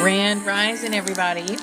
Grand Rising, everybody.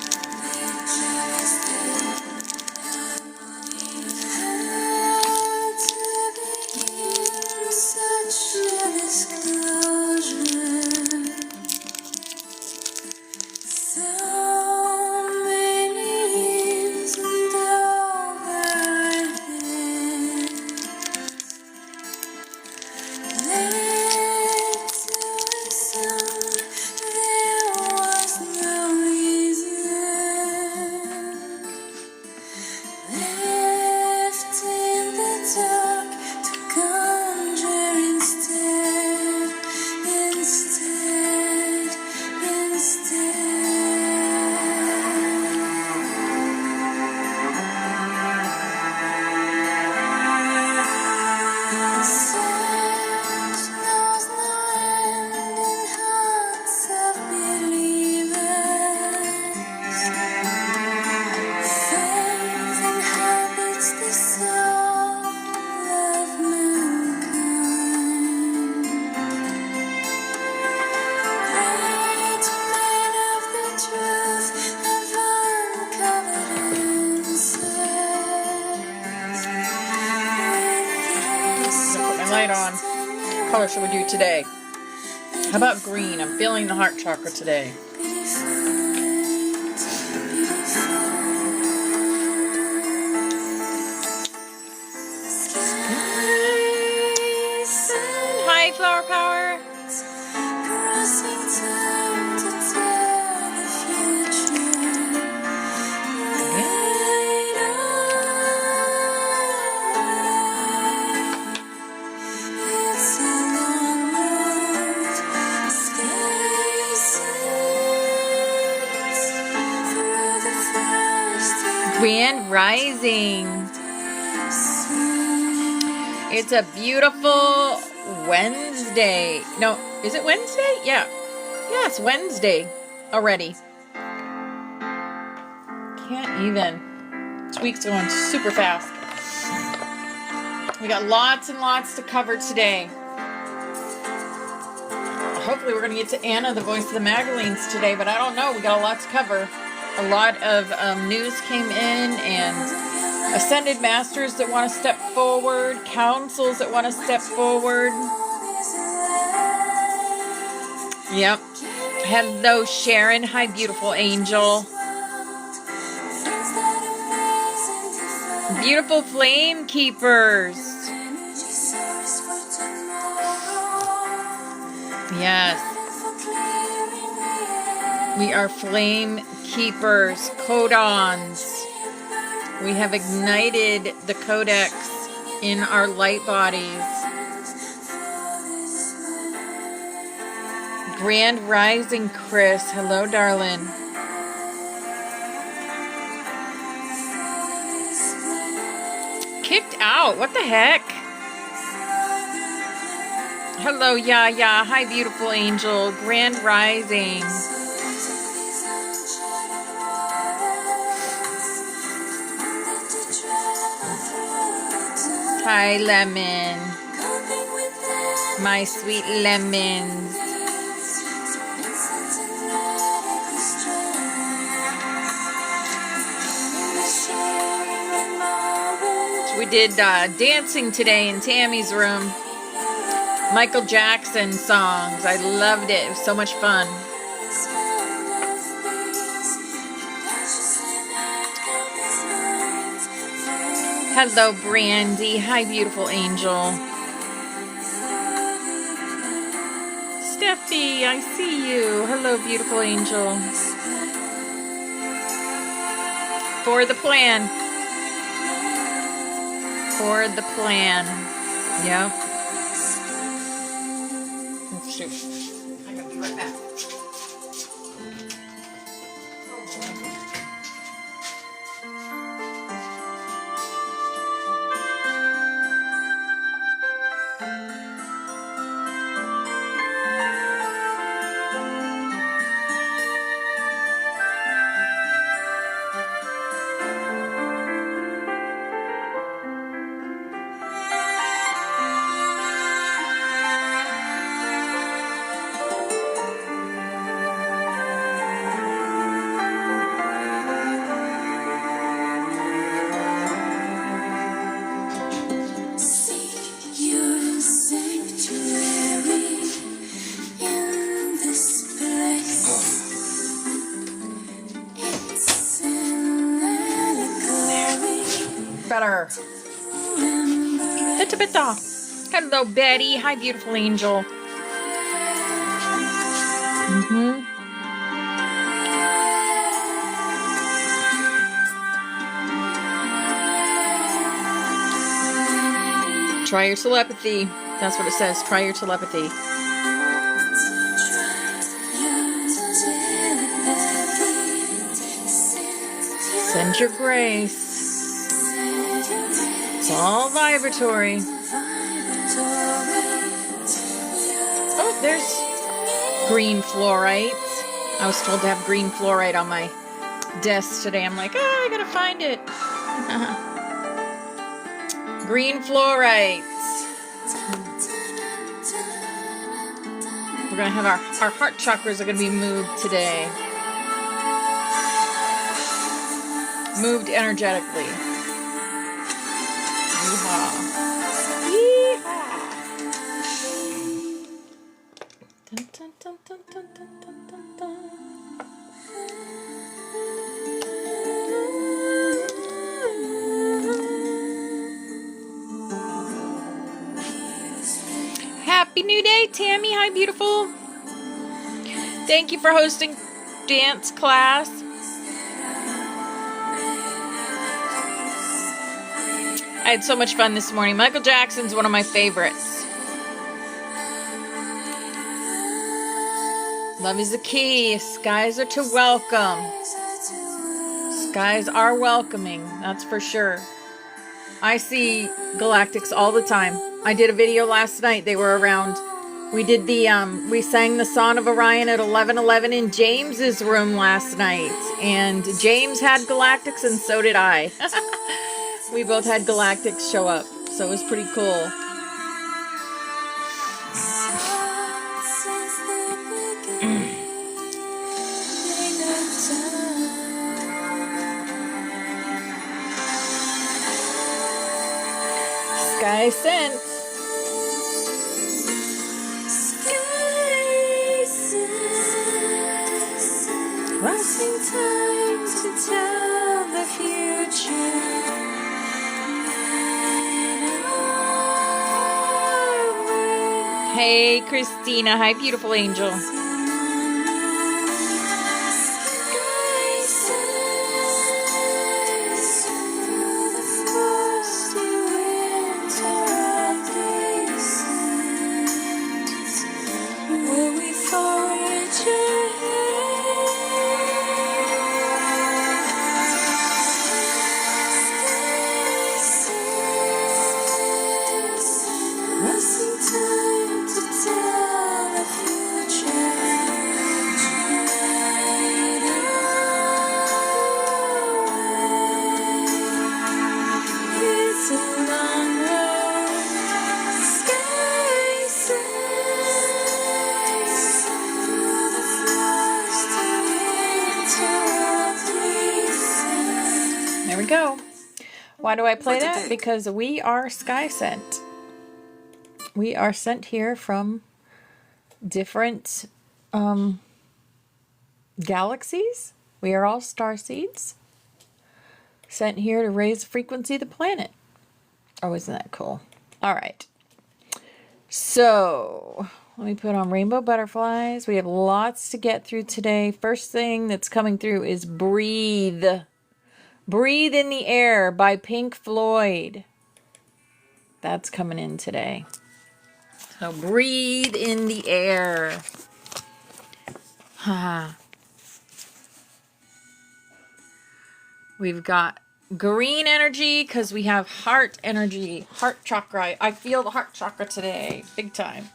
What color should we do today? How about green? I'm feeling the heart chakra today. Hi, Flower Power. Grand Rising. It's a beautiful Wednesday. No, is it Wednesday? Yeah. Yeah, it's Wednesday already. Can't even. This week's going super fast. We got lots and lots to cover today. Hopefully we're going to get to Anna, the voice of the Magdelines today, but I don't know. We got a lot to cover. A lot of news came in, and ascended masters that want to step forward, councils that want to step forward. Yep. Hello, Sharon. Hi, beautiful angel. Beautiful flame keepers. Yes. We are flame keepers, codons. We have ignited the codex in our light bodies. Grand Rising, Chris. Hello, darling. Kicked out. What the heck? Hello, Yaya. Hi, beautiful angel. Grand Rising. Hi, lemon. My sweet lemons. We did dancing today in Tammy's room. Michael Jackson songs. I loved it. It was so much fun. Hello, Brandy. Hi, beautiful angel. Steffi, I see you. Hello, beautiful angel. For the plan. For the plan. Yep. Oh, shoot. I gotta be right back. Pitta pitta. Hello, Betty. Hi, beautiful angel. Try your telepathy. That's what it says. Try your telepathy. Send your grace. It's all vibratory. Oh, there's green fluorite. I was told to have green fluorite on my desk today. I'm like, oh, I gotta find it. Green fluorite. We're gonna have our heart chakras are gonna be moved today. Moved energetically. Yeehaw. Yeehaw. Dun, dun, dun, dun, dun, dun, dun, dun. Happy New Day, Tammy. Hi, beautiful. Thank you for hosting dance class. I had so much fun this morning. Michael Jackson's one of my favorites. Love is the key. Skies are to welcome. Skies are welcoming, that's for sure. I see galactics all the time. I did a video last night. They were around. We did the, we sang the Song of Orion at 11:11 in James's room last night. And James had galactics and so did I. We both had galactics show up. So it was pretty cool. Sky sent. Wasting time to tell the future. Hey, Christina. Hi, beautiful angel. There we go. Why do I play that? Because we are sky sent. We are sent here from different galaxies. We are all starseeds sent here to raise the frequency of the planet. Oh, isn't that cool? All right. So let me put on rainbow butterflies. We have lots to get through today. First thing that's coming through is Breathe. Breathe in the Air by Pink Floyd. That's coming in today. So breathe in the air. We've got green energy because we have heart energy, heart chakra. I feel the heart chakra today, big time.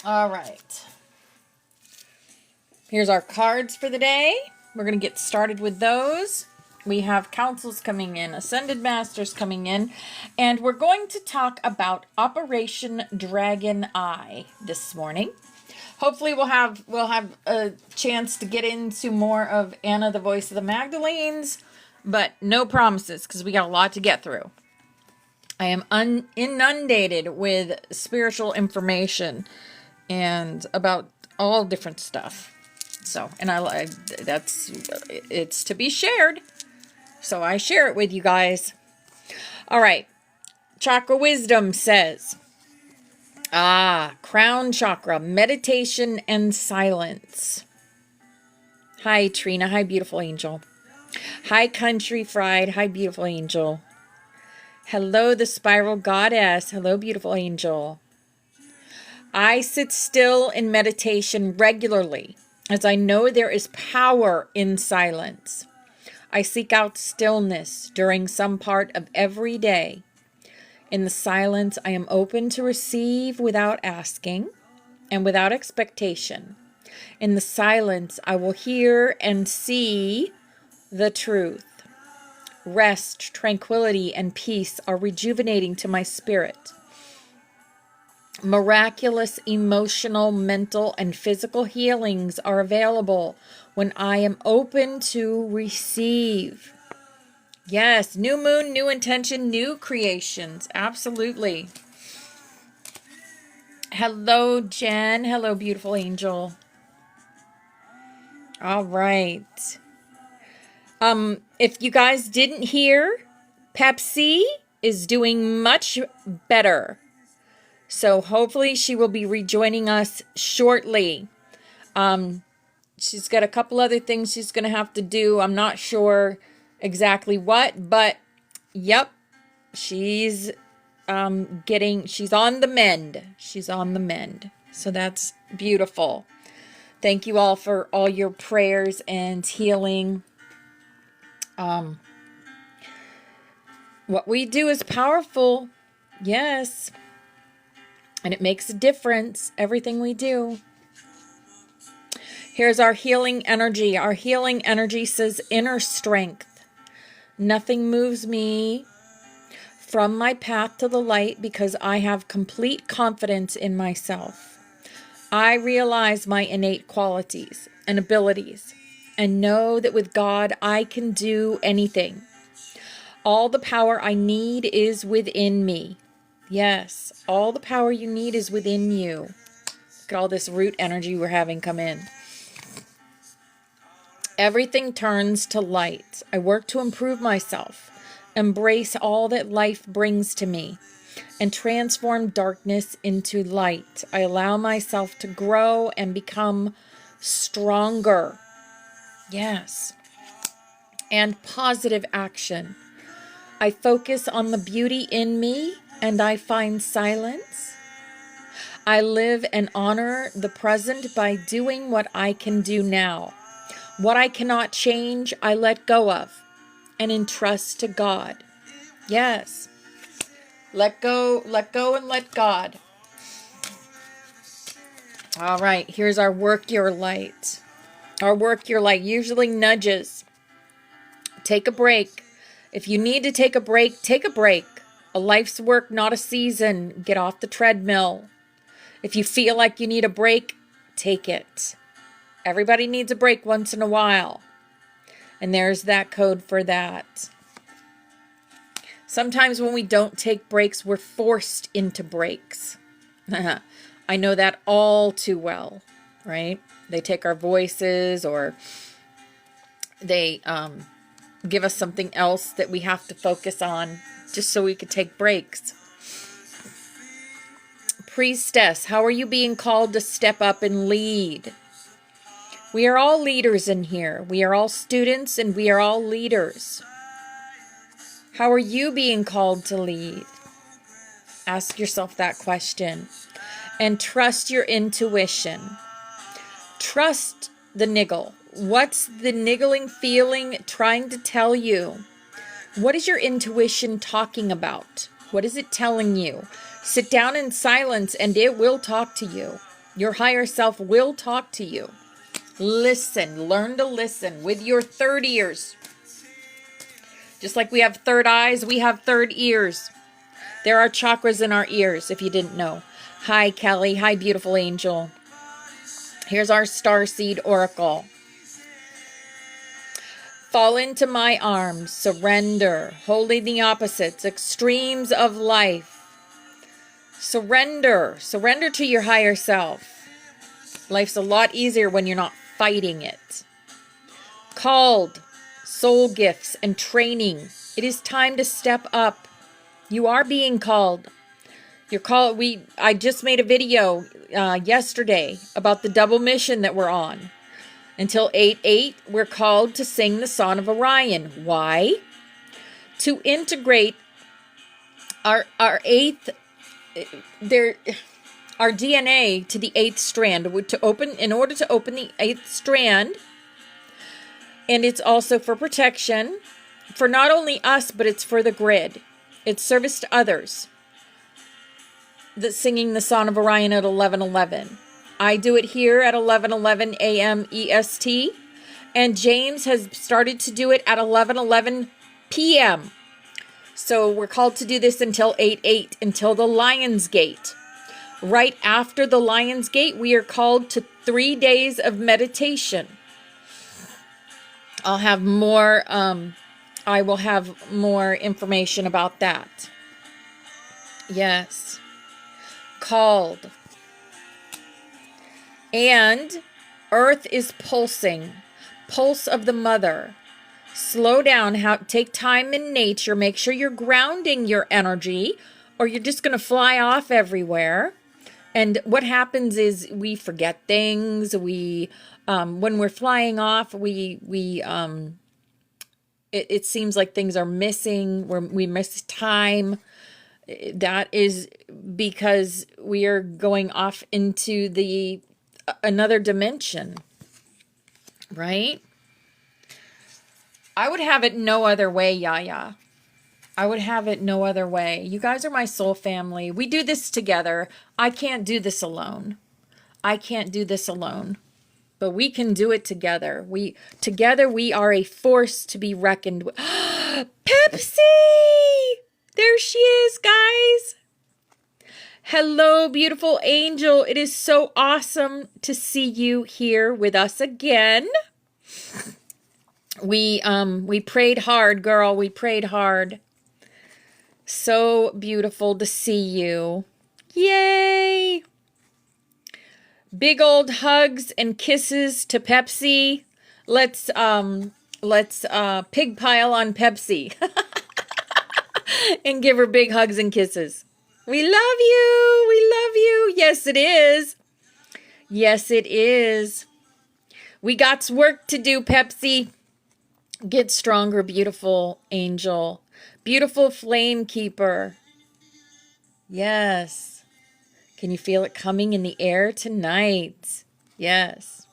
All right. Here's our cards for the day. We're going to get started with those. We have councils coming in, ascended masters coming in, and we're going to talk about Operation Dragon Eye this morning. Hopefully we'll have a chance to get into more of Anna, the voice of the Magdelines, but no promises because we got a lot to get through. I am inundated with spiritual information and about all different stuff. So, and it's to be shared. So I share it with you guys. All right. Chakra Wisdom says, crown chakra, meditation and silence. Hi, Trina. Hi, beautiful angel. Hi, Country Fried. Hi, beautiful angel. Hello, the Spiral Goddess. Hello, beautiful angel. I sit still in meditation regularly, as I know there is power in silence. I seek out stillness during some part of every day. In the silence, I am open to receive without asking and without expectation. In the silence, I will hear and see the truth. Rest, tranquility, and peace are rejuvenating to my spirit. Miraculous emotional, mental, and physical healings are available when I am open to receive. Yes, new moon, new intention, new creations. Absolutely. Hello, Jen. Hello, beautiful angel. All right. If you guys didn't hear, Pepsi is doing much better. So hopefully she will be rejoining us shortly. She's got a couple other things she's going to have to do. I'm not sure exactly what, but yep, she's she's on the mend. She's on the mend. So that's beautiful. Thank you all for all your prayers and healing. What we do is powerful. Yes. And it makes a difference, everything we do. Here's our healing energy. Our healing energy says inner strength. Nothing moves me from my path to the light because I have complete confidence in myself. I realize my innate qualities and abilities and know that with God I can do anything. All the power I need is within me. Yes, all the power you need is within you. Look at all this root energy we're having come in. Everything turns to light. I work to improve myself, embrace all that life brings to me, and transform darkness into light. I allow myself to grow and become stronger. Yes. And positive action. I focus on the beauty in me and I find silence. I live and honor the present by doing what I can do now. What I cannot change, I let go of and entrust to God. Yes. Let go, and let God. All right, here's our work your light. Our work your light usually nudges. Take a break. If you need to take a break, take a break. A life's work, not a season. Get off the treadmill. If you feel like you need a break, take it. Everybody needs a break once in a while. And there's that code for that. Sometimes when we don't take breaks, we're forced into breaks. I know that all too well, right? They take our voices or they give us something else that we have to focus on just so we could take breaks. Priestess, how are you being called to step up and lead? We are all leaders in here. We are all students and we are all leaders. How are you being called to lead? Ask yourself that question. And trust your intuition. Trust the niggle. What's the niggling feeling trying to tell you? What is your intuition talking about? What is it telling you? Sit down in silence and it will talk to you. Your higher self will talk to you. Listen. Learn to listen with your third ears. Just like we have third eyes, we have third ears. There are chakras in our ears, if you didn't know. Hi, Kelly. Hi, beautiful angel. Here's our Starseed Oracle. Fall into my arms, surrender, holding the opposites, extremes of life. Surrender to your higher self. Life's a lot easier when you're not fighting it. Called, soul gifts and training. It is time to step up. You are being called. You're called. I just made a video yesterday about the double mission that we're on. Until 8/8, we're called to sing the Song of Orion. Why? To integrate our eighth, our DNA to the eighth strand. In order to open the eighth strand, and it's also for protection, for not only us, but it's for the grid. It's service to others. That's singing the Song of Orion at 11:11. I do it here at 11:11 a.m. EST, and James has started to do it at 11:11 p.m. So we're called to do this until 8/8, until the Lion's Gate. Right after the Lion's Gate, we are called to 3 days of meditation. I will have more information about that. Yes. Called. And Earth is pulsing. Pulse of the mother. Slow down. Take time in nature. Make sure you're grounding your energy, or you're just going to fly off everywhere. And what happens is we forget things. When we're flying off, it seems like things are missing. We miss time. That is because we are going off into another dimension, right? I would have it no other way, Yaya. I would have it no other way. You guys are my soul family. We do this together. I can't do this alone. But we can do it together. Together we are a force to be reckoned with. Pepsi! There she is, guys. Hello, beautiful angel. It is so awesome to see you here with us again. We prayed hard, girl. We prayed hard. So beautiful to see you. Yay! Big old hugs and kisses to Pepsi. Let's pig pile on Pepsi and give her big hugs and kisses. We love you. We love you. Yes, it is. Yes, it is. We got work to do, Pepsi. Get stronger, beautiful angel. Beautiful flame keeper. Yes. Can you feel it coming in the air tonight? Yes.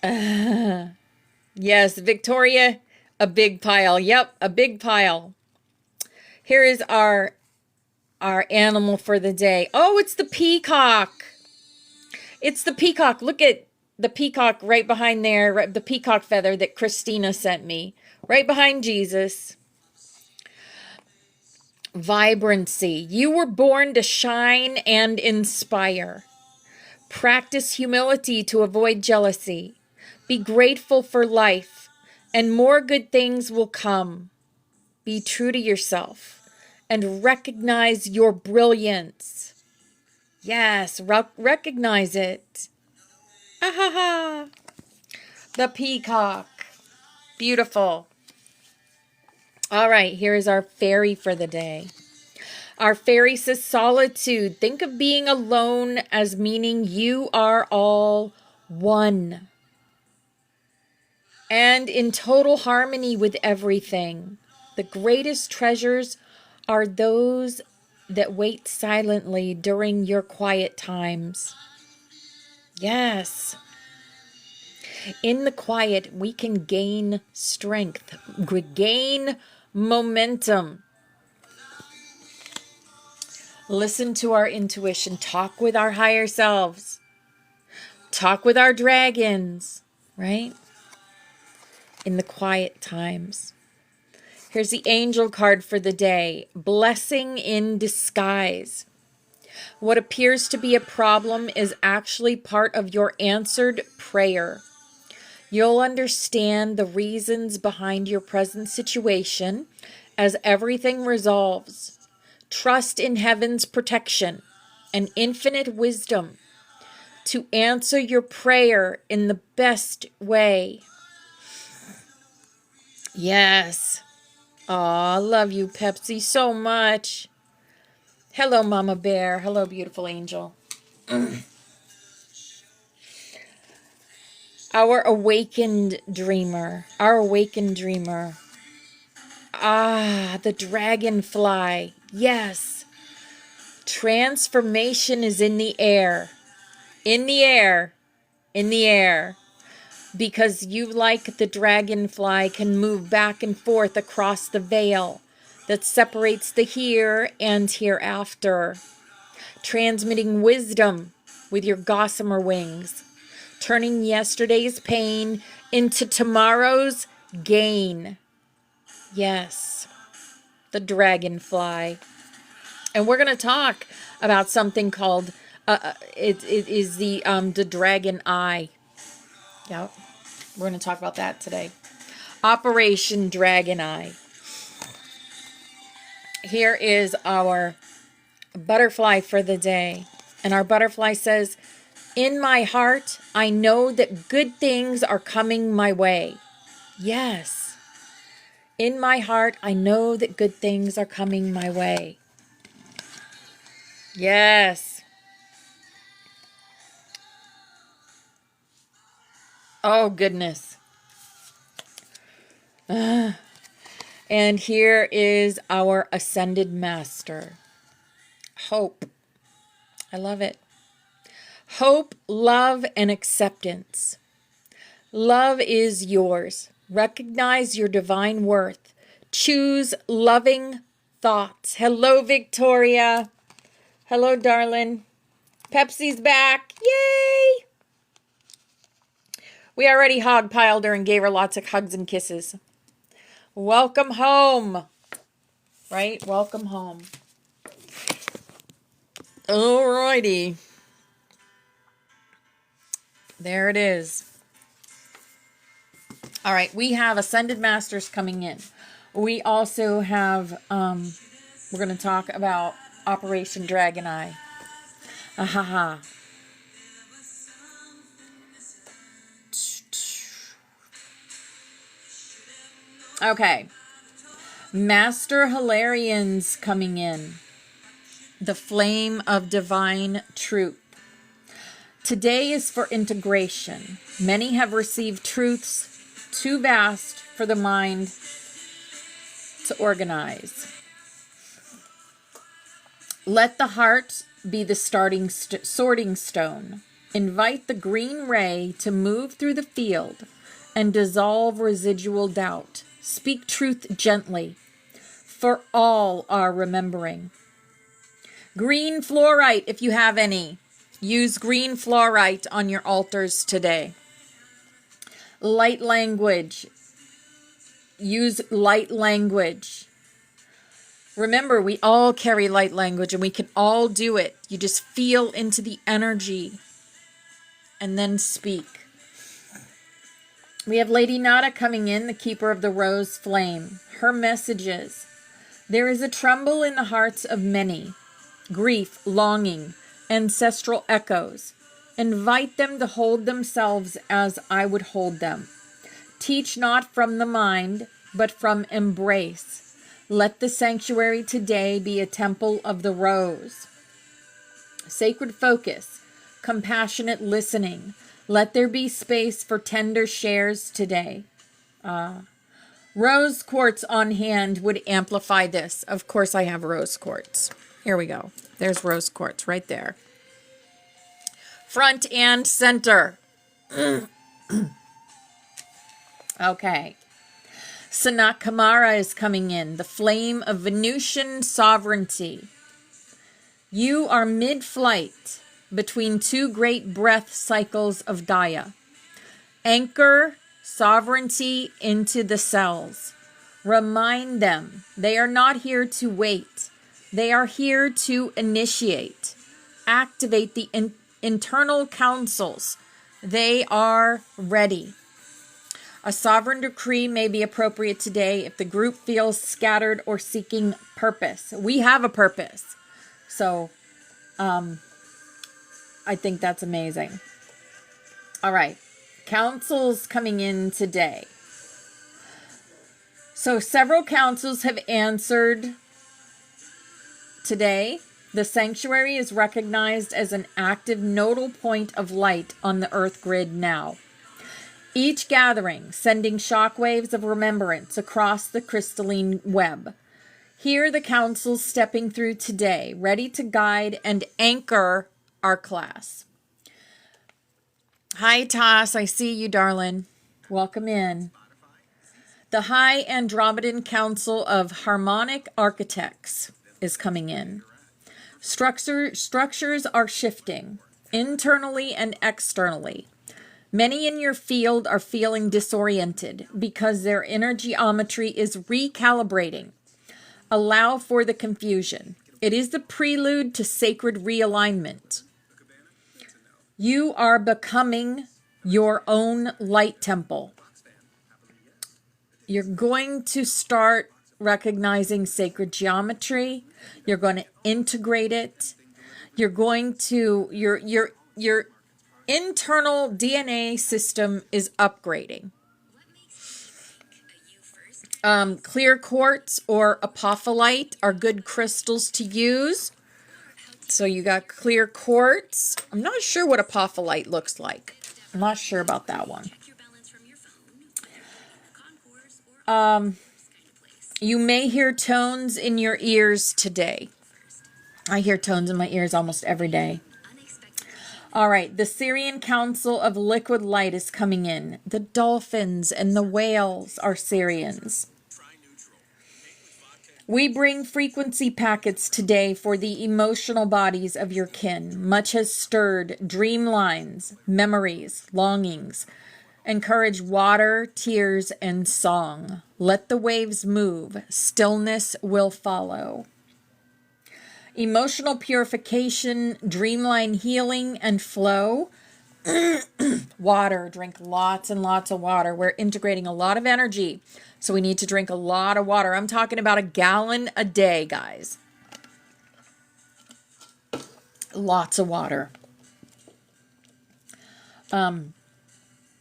Yes, Victoria, a big pile. Yep, a big pile. Here is our animal for the day. Oh, it's the peacock. It's the peacock. Look at the peacock right behind there, the peacock feather that Christina sent me. Right behind Jesus. Vibrancy. You were born to shine and inspire. Practice humility to avoid jealousy. Be grateful for life, and more good things will come. Be true to yourself and recognize your brilliance. Yes, recognize it. Ah, the peacock. Beautiful. All right, here is our fairy for the day. Our fairy says solitude. Think of being alone as meaning you are all one and in total harmony with everything. The greatest treasures are those that wait silently during your quiet times. Yes. In the quiet, we can gain strength, gain momentum. Listen to our intuition. Talk with our higher selves. Talk with our dragons, right? In the quiet times. Here's the angel card for the day. Blessing in disguise. What appears to be a problem is actually part of your answered prayer. You'll understand the reasons behind your present situation as everything resolves. Trust in heaven's protection and infinite wisdom to answer your prayer in the best way. Yes. Aw, love you, Pepsi, so much. Hello, Mama Bear. Hello, beautiful angel. Our awakened dreamer. Our awakened dreamer. Ah, the dragonfly. Yes. Transformation is in the air. In the air. In the air. Because you, like the dragonfly, can move back and forth across the veil that separates the here and hereafter. Transmitting wisdom with your gossamer wings. Turning yesterday's pain into tomorrow's gain. Yes, the dragonfly. And we're going to talk about something called, it is the dragon eye. Yep, we're going to talk about that today. Operation Dragon Eye. Here is our butterfly for the day. And our butterfly says, in my heart, I know that good things are coming my way. Yes. In my heart, I know that good things are coming my way. Yes. Oh, goodness. And here is our ascended master. Hope. I love it. Hope, love, and acceptance. Love is yours. Recognize your divine worth. Choose loving thoughts. Hello, Victoria. Hello, darling. Pepsi's back. Yay! We already hog-piled her and gave her lots of hugs and kisses. Welcome home. Right? Welcome home. Alrighty. There it is. All right, we have Ascended Masters coming in. We also have, we're going to talk about Operation Dragon Eye. Ahaha. Okay. Master Hilarians coming in. The Flame of Divine Truth. Today is for integration. Many have received truths too vast for the mind to organize. Let the heart be the sorting stone. Invite the green ray to move through the field and dissolve residual doubt. Speak truth gently, for all are remembering. Green fluorite, if you have any. Use green fluorite on your altars today. Light language. Use light language. Remember, we all carry light language and we can all do it. You just feel into the energy and then speak. We have Lady Nada coming in, the keeper of the rose flame. Her messages. There is a tremble in the hearts of many. Grief, longing, ancestral echoes. Invite them to hold themselves as I would hold them. Teach not from the mind, but from embrace. Let the sanctuary today be a temple of the rose. Sacred focus, compassionate listening. Let there be space for tender shares today. Rose quartz on hand would amplify this. Of course I have rose quartz. Here we go. There's rose quartz right there. Front and center. Okay. Sanat Kamara is coming in. The flame of Venusian sovereignty. You are mid-flight between two great breath cycles of Gaia. Anchor sovereignty into the cells. Remind them they are not here to wait. They are here to initiate. Activate the internal councils. They are ready. A sovereign decree may be appropriate today if the group feels scattered or seeking purpose. We have a purpose. So, I think that's amazing. All right. Councils coming in today. So several councils have answered today. The sanctuary is recognized as an active nodal point of light on the Earth grid now. Each gathering sending shockwaves of remembrance across the crystalline web. Here the councils stepping through today, ready to guide and anchor our class. Hi, Toss. I see you, darling. Welcome in. The High Andromedan Council of Harmonic Architects is coming in. Structures are shifting, internally and externally. Many in your field are feeling disoriented because their inner geometry is recalibrating. Allow for the confusion. It is the prelude to sacred realignment. You are becoming your own light temple. You're going to start recognizing sacred geometry. You're going to integrate it. You're going to, your internal DNA system is upgrading. Clear quartz or apophyllite are good crystals to use. So you got clear quartz. I'm not sure what apophyllite looks like. I'm not sure about that one. You may hear tones in your ears today. I hear tones in my ears almost every day. All right, the Syrian Council of Liquid Light is coming in. The dolphins and the whales are Syrians. We bring frequency packets today for the emotional bodies of your kin. Much has stirred dream lines, memories, longings. Encourage water, tears, and song. Let the waves move. Stillness will follow. Emotional purification, dreamline healing, and flow. Water. Drink lots and lots of water. We're integrating a lot of energy, so we need to drink a lot of water. I'm talking about a gallon a day, guys. Lots of water.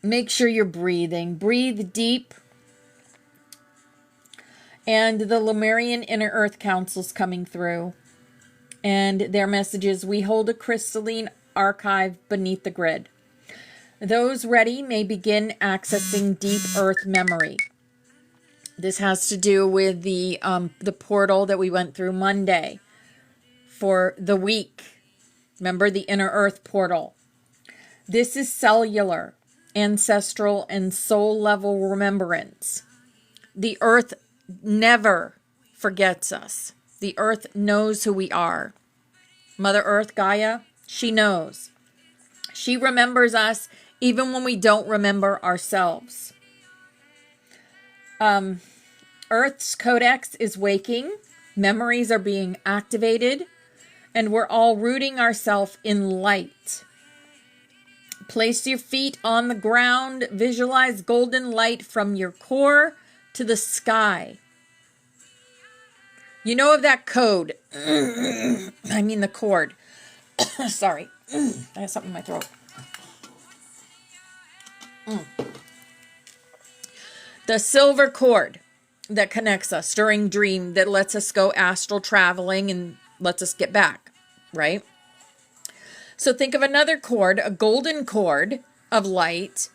Make sure you're breathing. Breathe deep. And the Lemurian Inner Earth Council's coming through. And their message is, we hold a crystalline archive beneath the grid. Those ready may begin accessing deep earth memory. This has to do with the portal that we went through Monday for the week. Remember the inner earth portal. This is cellular, ancestral, and soul level remembrance. The earth never forgets us. The earth knows who we are. Mother Earth, Gaia, she knows. She remembers us even when we don't remember ourselves. Earth's codex is waking. Memories are being activated. And we're all rooting ourselves in light. Place your feet on the ground. Visualize golden light from your core to the sky. You know of that code. I mean the cord. Sorry. I have something in my throat. The silver cord that connects us during dream, that lets us go astral traveling and lets us get back, right? So think of another cord, a golden cord of light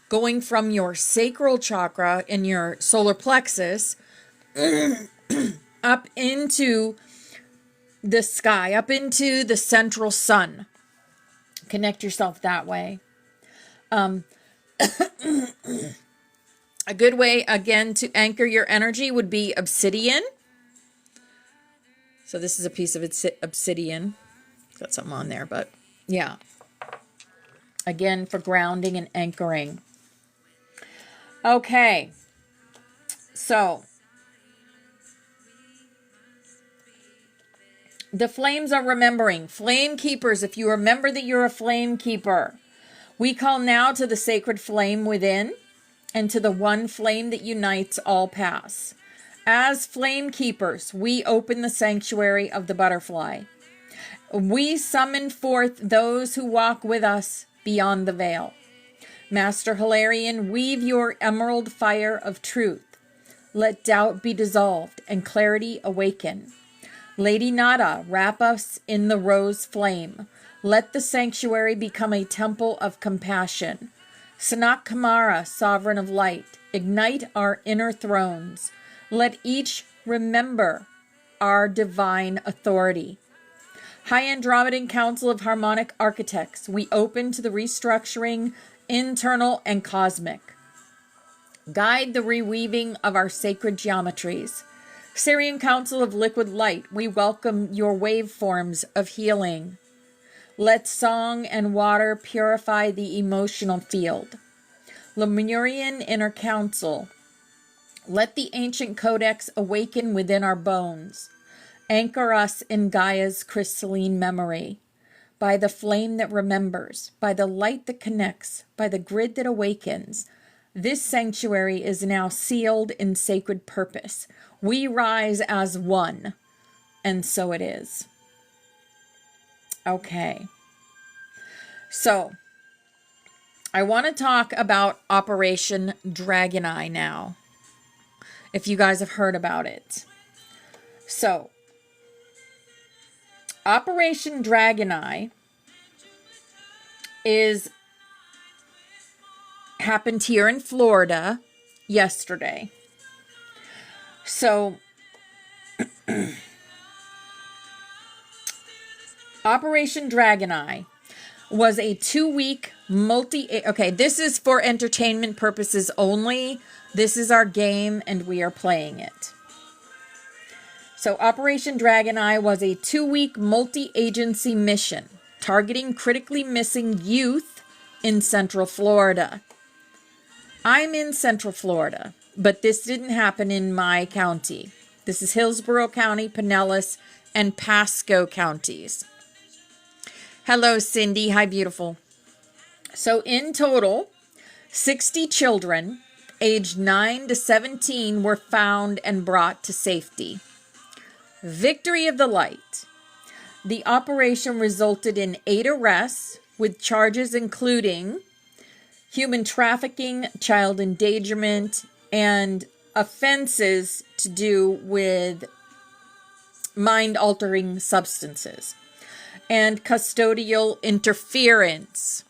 going from your sacral chakra in your solar plexus up into the sky, up into the central sun. Connect yourself that way. A good way, again, to anchor your energy would be obsidian. So this is a piece of obsidian. Got something on there, but yeah. Again, for grounding and anchoring. Okay. So the flames are remembering. Flame keepers, if you remember that you're a flame keeper, we call now to the sacred flame within and to the one flame that unites all paths. As flame keepers, we open the sanctuary of the butterfly. We summon forth those who walk with us beyond the veil. Master Hilarion, weave your emerald fire of truth. let doubt be dissolved and clarity awaken. Lady Nada, wrap us in the rose flame. Let the sanctuary become a temple of compassion. Sanak Kamara, sovereign of light, ignite our inner thrones. Let each remember our divine authority. High Andromedan Council of Harmonic Architects, we open to the restructuring, internal and cosmic. Guide the reweaving of our sacred geometries. Syrian Council of Liquid Light, we welcome your waveforms of healing. Let song and water purify the emotional field. Lemurian Inner Council, let the ancient codex awaken within our bones. Anchor us in Gaia's crystalline memory. By the flame that remembers, by the light that connects, by the grid that awakens, this sanctuary is now sealed in sacred purpose. We rise as one, and so it is. Okay. So, I want to talk about Operation Dragon Eye now, if you guys have heard about it. So, Operation Dragon Eye happened here in Florida yesterday. So, Operation Dragon Eye was a 2-week okay, this is for entertainment purposes only. This is our game and we are playing it. So Operation Dragon Eye was a 2-week multi-agency mission targeting critically missing youth in Central Florida. I'm in Central Florida, but this didn't happen in my county. This is Hillsborough County, Pinellas, and Pasco counties. Hello, Cindy. Hi, beautiful. So in total, 60 children aged 9 to 17 were found and brought to safety. Victory of the light. The operation resulted in 8 arrests with charges including human trafficking, child endangerment, and offenses to do with mind-altering substances and custodial interference.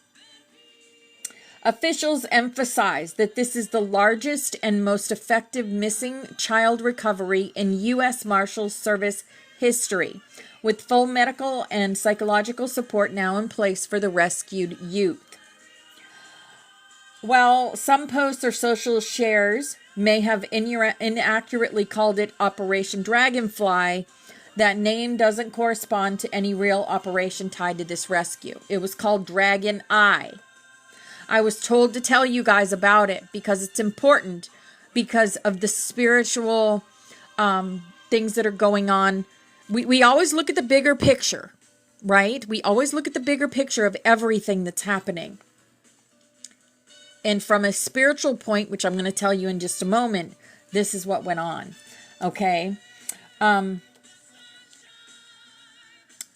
Officials emphasize that this is the largest and most effective missing child recovery in U.S. Marshals Service history, with full medical and psychological support now in place for the rescued youth. While some posts or social shares may have inaccurately called it Operation Dragonfly, that name doesn't correspond to any real operation tied to this rescue. It was called Dragon Eye. I was told to tell you guys about it because it's important because of the spiritual things that are going on. We always look at the bigger picture, right? We always look at the bigger picture of everything that's happening. And from a spiritual point, which I'm going to tell you in just a moment, this is what went on. Okay.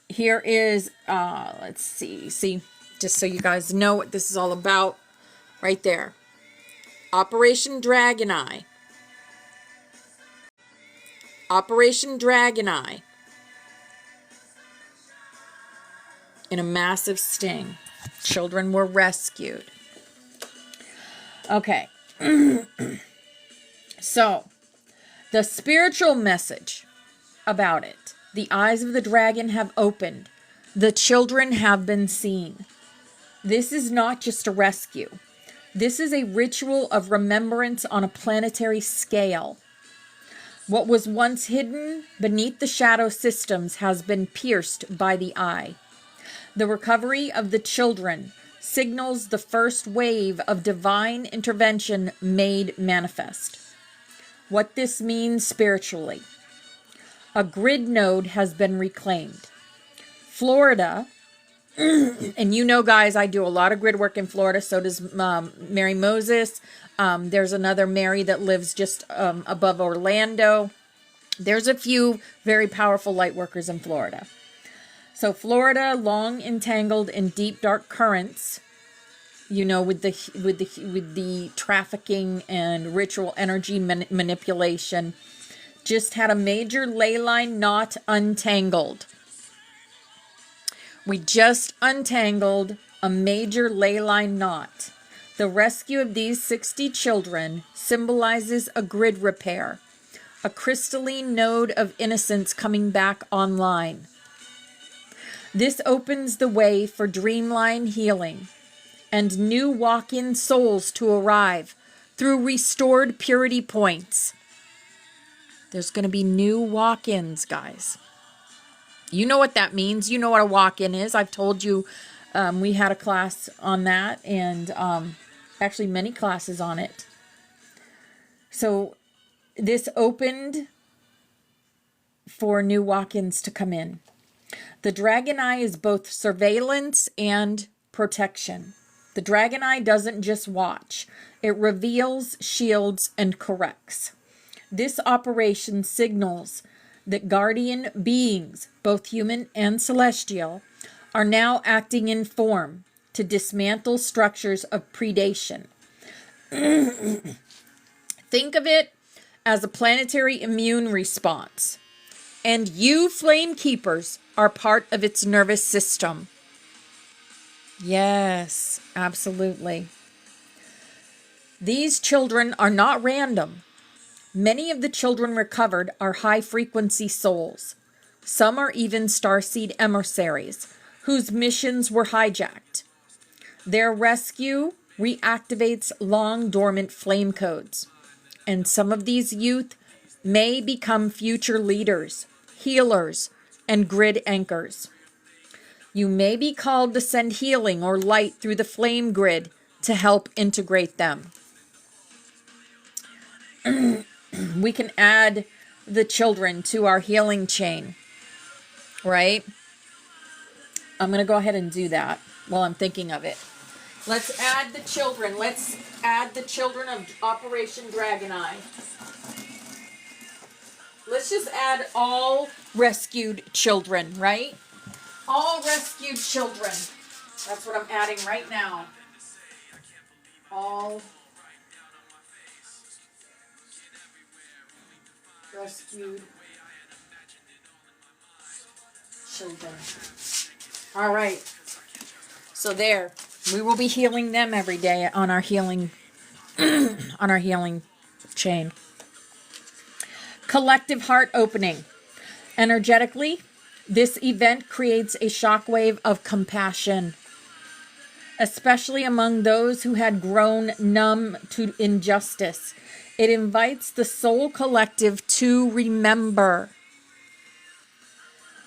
Here is, let's see, just so you guys know what this is all about, right there. Operation Dragon Eye. Operation Dragon Eye. In a massive sting. Children were rescued. Okay. So, the spiritual message about it. The eyes of the dragon have opened. The children have been seen. This is not just a rescue. This is a ritual of remembrance on a planetary scale. What was once hidden beneath the shadow systems has been pierced by the eye. The recovery of the children signals the first wave of divine intervention made manifest. What this means spiritually. A grid node has been reclaimed. Florida, and you know, guys, I do a lot of grid work in Florida. So does Mary Moses. There's another Mary that lives just above Orlando. There's a few very powerful light workers in Florida. So Florida, long entangled in deep, dark currents, you know, with the trafficking and ritual energy manipulation. Just had a major ley line knot untangled. We just untangled a major ley line knot. The rescue of these 60 children symbolizes a grid repair, a crystalline node of innocence coming back online. This opens the way for dreamline healing and new walk-in souls to arrive through restored purity points. There's going to be new walk-ins, guys. You know what that means. You know what a walk-in is. I've told you we had a class on that, and actually many classes on it. So this opened for new walk-ins to come in. The dragon eye is both surveillance and protection. The dragon eye doesn't just watch. It reveals, shields, and corrects. This operation signals that guardian beings, both human and celestial, are now acting in form to dismantle structures of predation. Think of it as a planetary immune response. And you, flame keepers, are part of its nervous system. Yes, absolutely. These children are not random. Many of the children recovered are high-frequency souls. Some are even starseed emissaries, whose missions were hijacked. Their rescue reactivates long-dormant flame codes. And some of these youth may become future leaders, healers, and grid anchors. You may be called to send healing or light through the flame grid to help integrate them. We can add the children to our healing chain, right? I'm going to go ahead and do that while I'm thinking of it. Let's add the children. Let's add the children of Operation Dragon Eye. Let's just add all rescued children, right? All rescued children. That's what I'm adding right now. All rescued children. All right. So there, we will be healing them every day on our healing on our healing chain. Collective heart opening. Energetically, this event creates a shockwave of compassion, especially among those who had grown numb to injustice. It invites the soul collective to remember.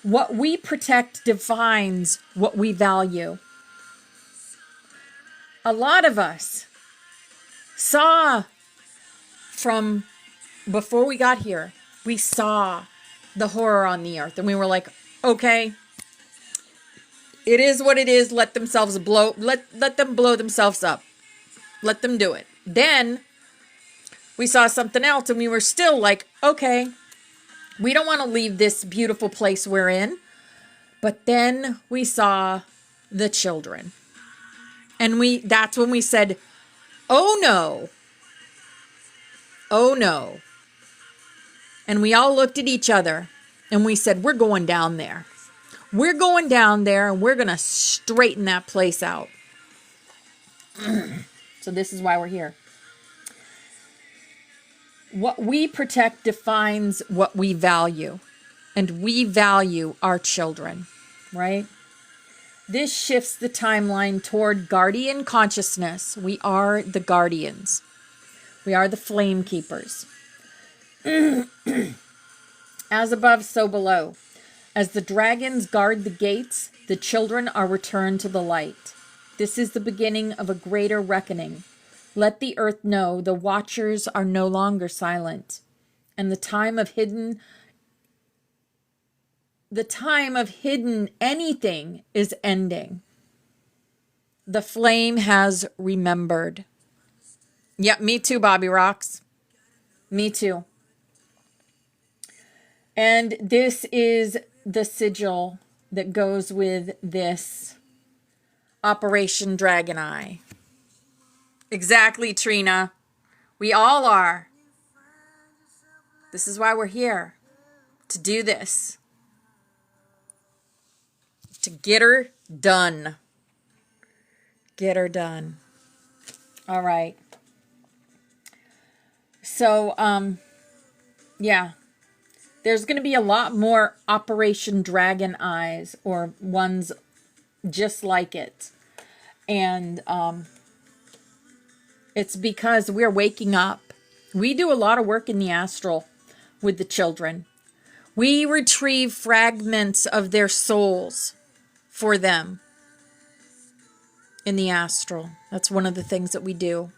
What we protect defines what we value. A lot of us saw from before we got here, we saw the horror on the earth, and we were like, okay, it is what it is. Let them blow themselves up. Let them do it. Then we saw something else, and we were still like, okay, we don't want to leave this beautiful place we're in. But then we saw the children. And that's when we said, oh no. Oh no. And we all looked at each other and we said, we're going down there. We're going down there and we're going to straighten that place out. So this is why we're here. What we protect defines what we value. And we value our children, right? This shifts the timeline toward guardian consciousness. We are the guardians. We are the flame keepers. As above, so below. As the dragons guard the gates, the children are returned to the light. This is the beginning of a greater reckoning. Let the earth know the watchers are no longer silent, and the time of hidden anything is ending. The flame has remembered. Yep, me too, Bobby Rocks. Me too. And this is the sigil that goes with this Operation Dragon Eye. Exactly, Trina. We all are. This is why we're here. To do this. To get her done. Get her done. All right. So, yeah. There's going to be a lot more Operation Dragon Eyes, or ones just like it. And it's because we're waking up. We do a lot of work in the astral with the children. We retrieve fragments of their souls for them in the astral. That's one of the things that we do.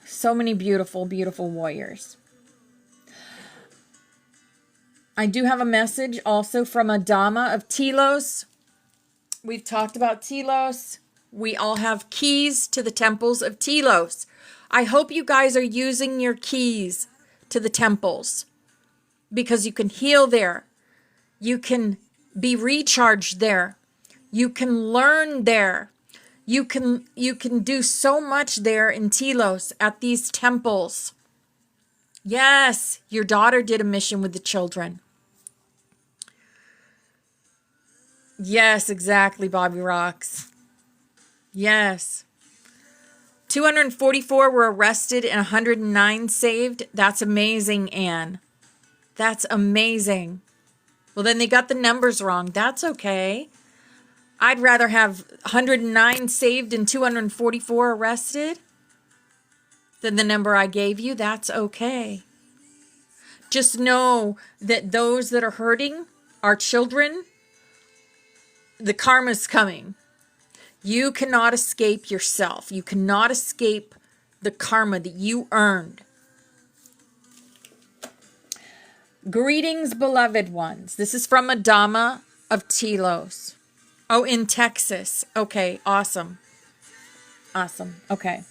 So many beautiful, beautiful warriors. I do have a message also from a Dama of Telos. We've talked about Telos. We all have keys to the temples of Telos. I hope you guys are using your keys to the temples, because you can heal there. You can be recharged there. You can learn there. You can do so much there in Telos at these temples. Yes, your daughter did a mission with the children. Yes, exactly, Bobby Rocks. Yes. 244 were arrested and 109 saved. That's amazing, Anne. That's amazing. Well, then they got the numbers wrong. That's okay. I'd rather have 109 saved and 244 arrested than the number I gave you. That's okay. Just know that those that are hurting, our children, the karma's coming. You cannot escape yourself. You cannot escape the karma that you earned. Greetings, beloved ones. This is from a Dama of Telos. Oh, in Texas. Okay, awesome. Awesome. Okay.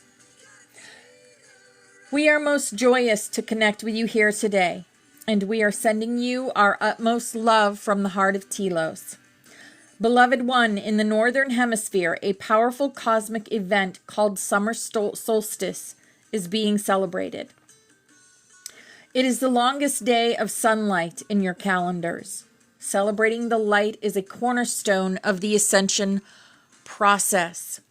We are most joyous to connect with you here today, and we are sending you our utmost love from the heart of Telos. Beloved one, in the Northern Hemisphere, a powerful cosmic event called Summer Solstice is being celebrated. It is the longest day of sunlight in your calendars. Celebrating the light is a cornerstone of the Ascension process.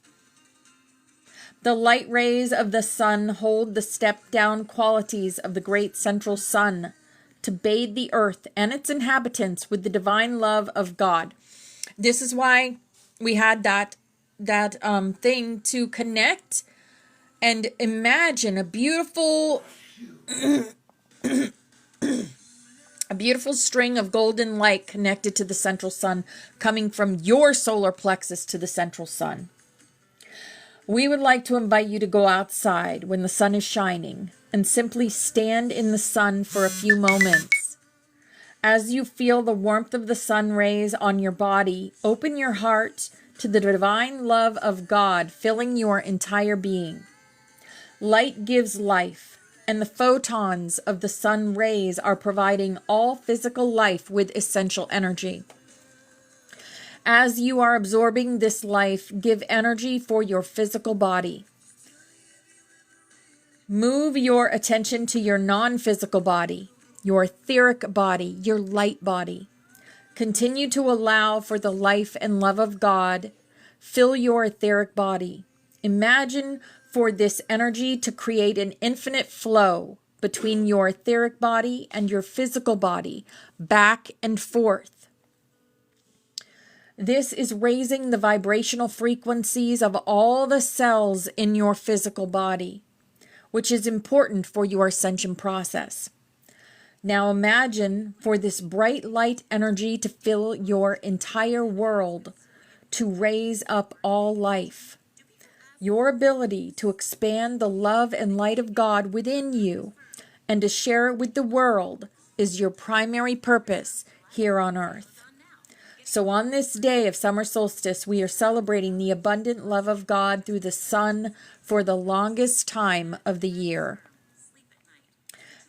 The light rays of the sun hold the step-down qualities of the great central sun to bathe the earth and its inhabitants with the divine love of God. This is why we had that thing to connect and imagine a beautiful a beautiful string of golden light connected to the central sun, coming from your solar plexus to the central sun. We would like to invite you to go outside when the sun is shining and simply stand in the sun for a few moments. As you feel the warmth of the sun rays on your body, open your heart to the divine love of God filling your entire being. Light gives life, and the photons of the sun rays are providing all physical life with essential energy. As you are absorbing this life, give energy for your physical body. Move your attention to your non-physical body, your etheric body, your light body. Continue to allow for the life and love of God. Fill your etheric body. Imagine for this energy to create an infinite flow between your etheric body and your physical body, back and forth. This is raising the vibrational frequencies of all the cells in your physical body, which is important for your ascension process. Now imagine for this bright light energy to fill your entire world, to raise up all life. Your ability to expand the love and light of God within you and to share it with the world is your primary purpose here on earth. So on this day of summer solstice, we are celebrating the abundant love of God through the sun for the longest time of the year.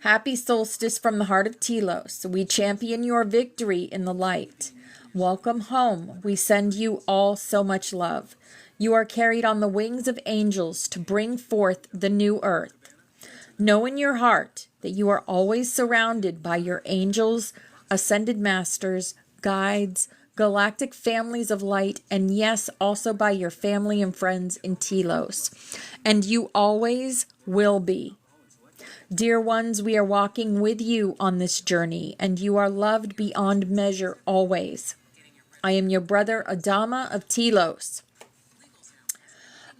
Happy solstice from the heart of Telos. We champion your victory in the light. Welcome home. We send you all so much love. You are carried on the wings of angels to bring forth the new earth. Know in your heart that you are always surrounded by your angels, ascended masters, guides, galactic families of light, and yes, also by your family and friends in Telos. And you always will be. Dear ones, we are walking with you on this journey, and you are loved beyond measure always. I am your brother Adama of Telos.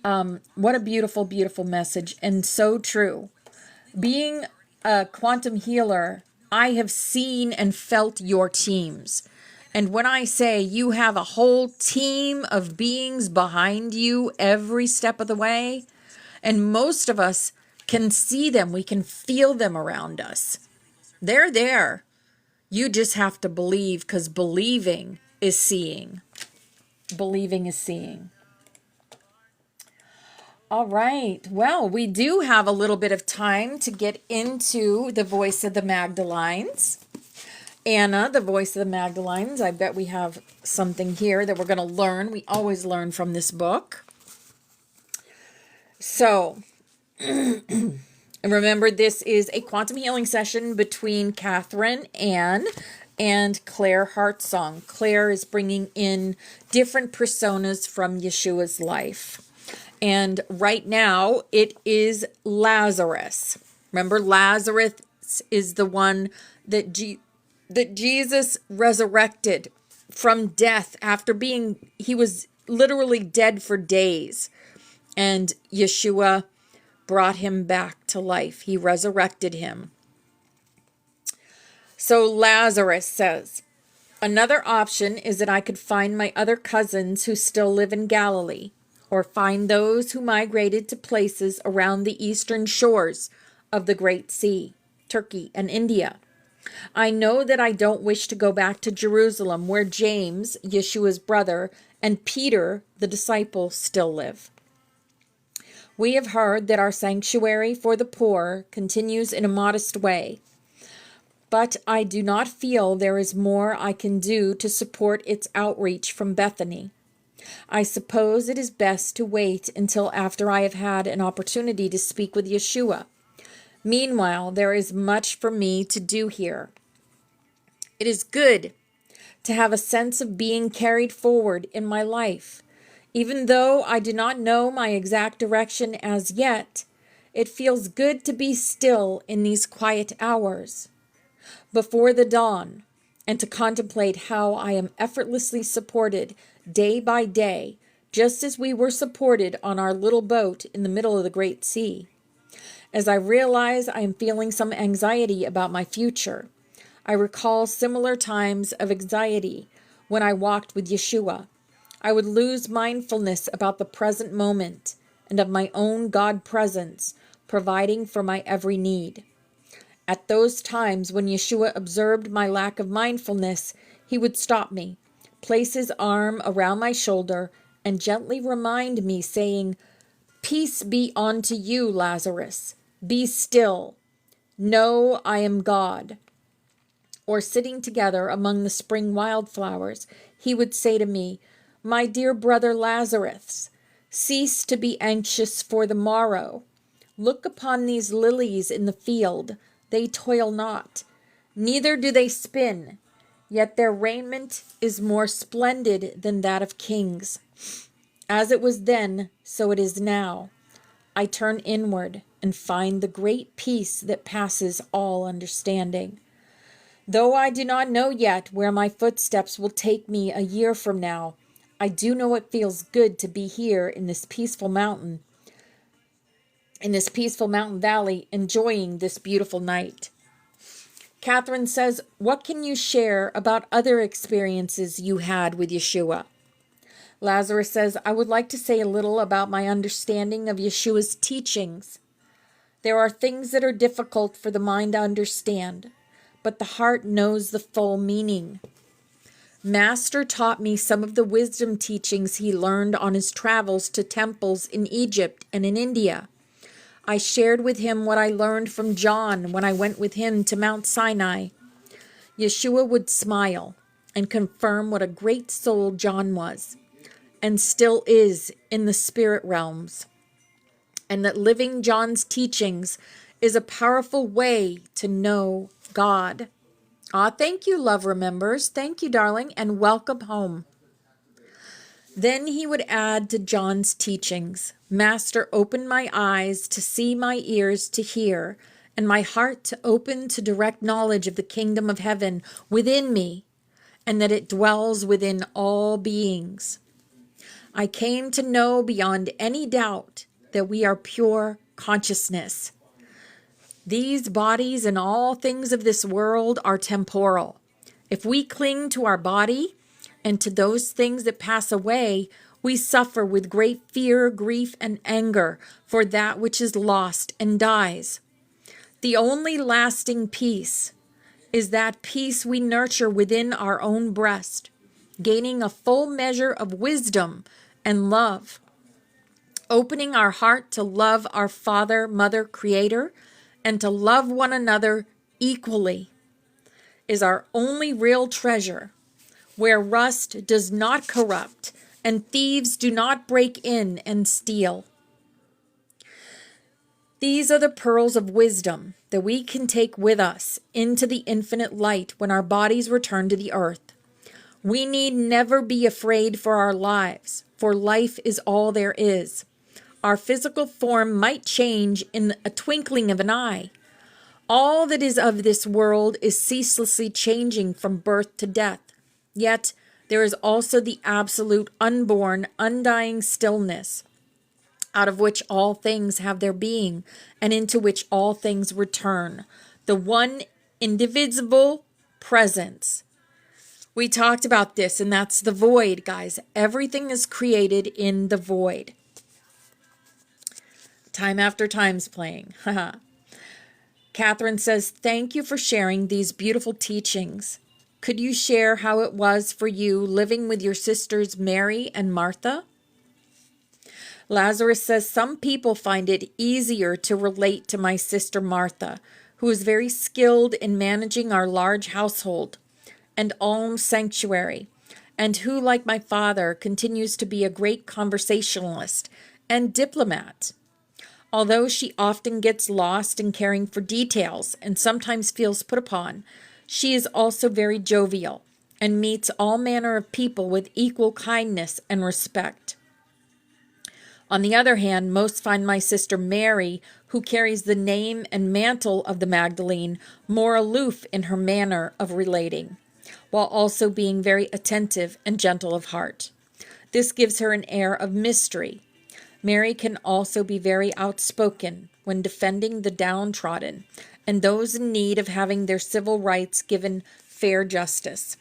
What a beautiful, beautiful message, and so true. Being a quantum healer, I have seen and felt your teams. And when I say you have a whole team of beings behind you every step of the way, and most of us can see them, we can feel them around us. They're there. You just have to believe, because believing is seeing. Believing is seeing. All right. Well, we do have a little bit of time to get into the voice of the Magdelines. Anna, the voice of the Magdelines. I bet we have something here that we're going to learn. We always learn from this book. So, remember, this is a quantum healing session between Catherine and Claire Heartsong. Claire is bringing in different personas from Yeshua's life. And right now, it is Lazarus. Remember, Lazarus is the one that Jesus resurrected from death after he was literally dead for days. And Yeshua brought him back to life. He resurrected him. So Lazarus says, another option is that I could find my other cousins who still live in Galilee, or find those who migrated to places around the eastern shores of the Great Sea, Turkey and India. I know that I don't wish to go back to Jerusalem, where James, Yeshua's brother, and Peter, the disciple, still live. We have heard that our sanctuary for the poor continues in a modest way, but I do not feel there is more I can do to support its outreach from Bethany. I suppose it is best to wait until after I have had an opportunity to speak with Yeshua. Meanwhile, there is much for me to do here. It is good to have a sense of being carried forward in my life. Even though I do not know my exact direction as yet, it feels good to be still in these quiet hours before the dawn, and to contemplate how I am effortlessly supported day by day, just as we were supported on our little boat in the middle of the Great Sea. As I realize I am feeling some anxiety about my future, I recall similar times of anxiety when I walked with Yeshua. I would lose mindfulness about the present moment and of my own God presence, providing for my every need. At those times when Yeshua observed my lack of mindfulness, he would stop me, place his arm around my shoulder, and gently remind me, saying, "Peace be unto you, Lazarus. Be still. Know I am God." Or sitting together among the spring wildflowers, he would say to me, "My dear brother Lazarus, cease to be anxious for the morrow. Look upon these lilies in the field. They toil not, neither do they spin, yet their raiment is more splendid than that of kings. As it was then, so it is now. I turn inward and find the great peace that passes all understanding. Though I do not know yet where my footsteps will take me a year from now, I do know it feels good to be here in this peaceful mountain valley, enjoying this beautiful night." Catherine says, what can you share about other experiences you had with Yeshua? Lazarus says, I would like to say a little about my understanding of Yeshua's teachings. There are things that are difficult for the mind to understand, but the heart knows the full meaning. Master taught me some of the wisdom teachings he learned on his travels to temples in Egypt and in India. I shared with him what I learned from John when I went with him to Mount Sinai. Yeshua would smile and confirm what a great soul John was and still is in the spirit realms, and that living John's teachings is a powerful way to know God. Thank you, love remembers. Thank you, darling, and welcome home. Then he would add to John's teachings, Master, open my eyes to see, my ears to hear, and my heart to open to direct knowledge of the kingdom of heaven within me, and that it dwells within all beings. I came to know beyond any doubt that we are pure consciousness. These bodies and all things of this world are temporal. If we cling to our body and to those things that pass away, we suffer with great fear, grief, and anger for that which is lost and dies. The only lasting peace is that peace we nurture within our own breast, gaining a full measure of wisdom and love, opening our heart to love our Father, Mother, Creator, and to love one another equally is our only real treasure, where rust does not corrupt and thieves do not break in and steal. These are the pearls of wisdom that we can take with us into the infinite light when our bodies return to the earth. We need never be afraid for our lives, for life is all there is. Our physical form might change in a twinkling of an eye. All that is of this world is ceaselessly changing from birth to death. Yet there is also the absolute, unborn, undying stillness, out of which all things have their being, and into which all things return. The one indivisible presence. We talked about this, and that's the void, guys. Everything is created in the void. Time after time's playing. Catherine says, thank you for sharing these beautiful teachings. Could you share how it was for you living with your sisters Mary and Martha? Lazurus says, some people find it easier to relate to my sister Martha, who is very skilled in managing our large household and alms sanctuary, and who, like my father, continues to be a great conversationalist and diplomat. Although she often gets lost in caring for details and sometimes feels put upon, she is also very jovial and meets all manner of people with equal kindness and respect. On the other hand, most find my sister Mary, who carries the name and mantle of the Magdalene, more aloof in her manner of relating, while also being very attentive and gentle of heart. This gives her an air of mystery. Mary can also be very outspoken when defending the downtrodden and those in need of having their civil rights given fair justice.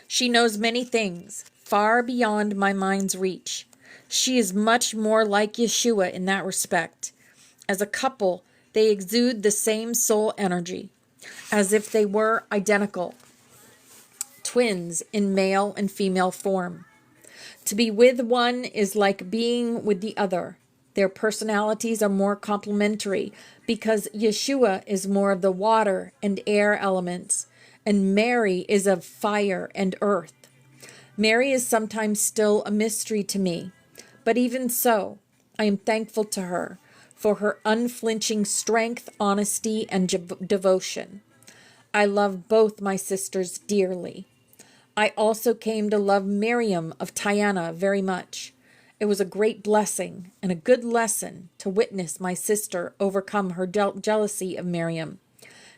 She knows many things far beyond my mind's reach. She is much more like Yeshua in that respect. As a couple, they exude the same soul energy, as if they were identical, twins in male and female form. To be with one is like being with the other. Their personalities are more complementary because Yeshua is more of the water and air elements, and Mary is of fire and earth. Mary is sometimes still a mystery to me, but even so, I am thankful to her for her unflinching strength, honesty, and devotion. I love both my sisters dearly. I also came to love Miriam of Tyana very much. It was a great blessing and a good lesson to witness my sister overcome her jealousy of Miriam.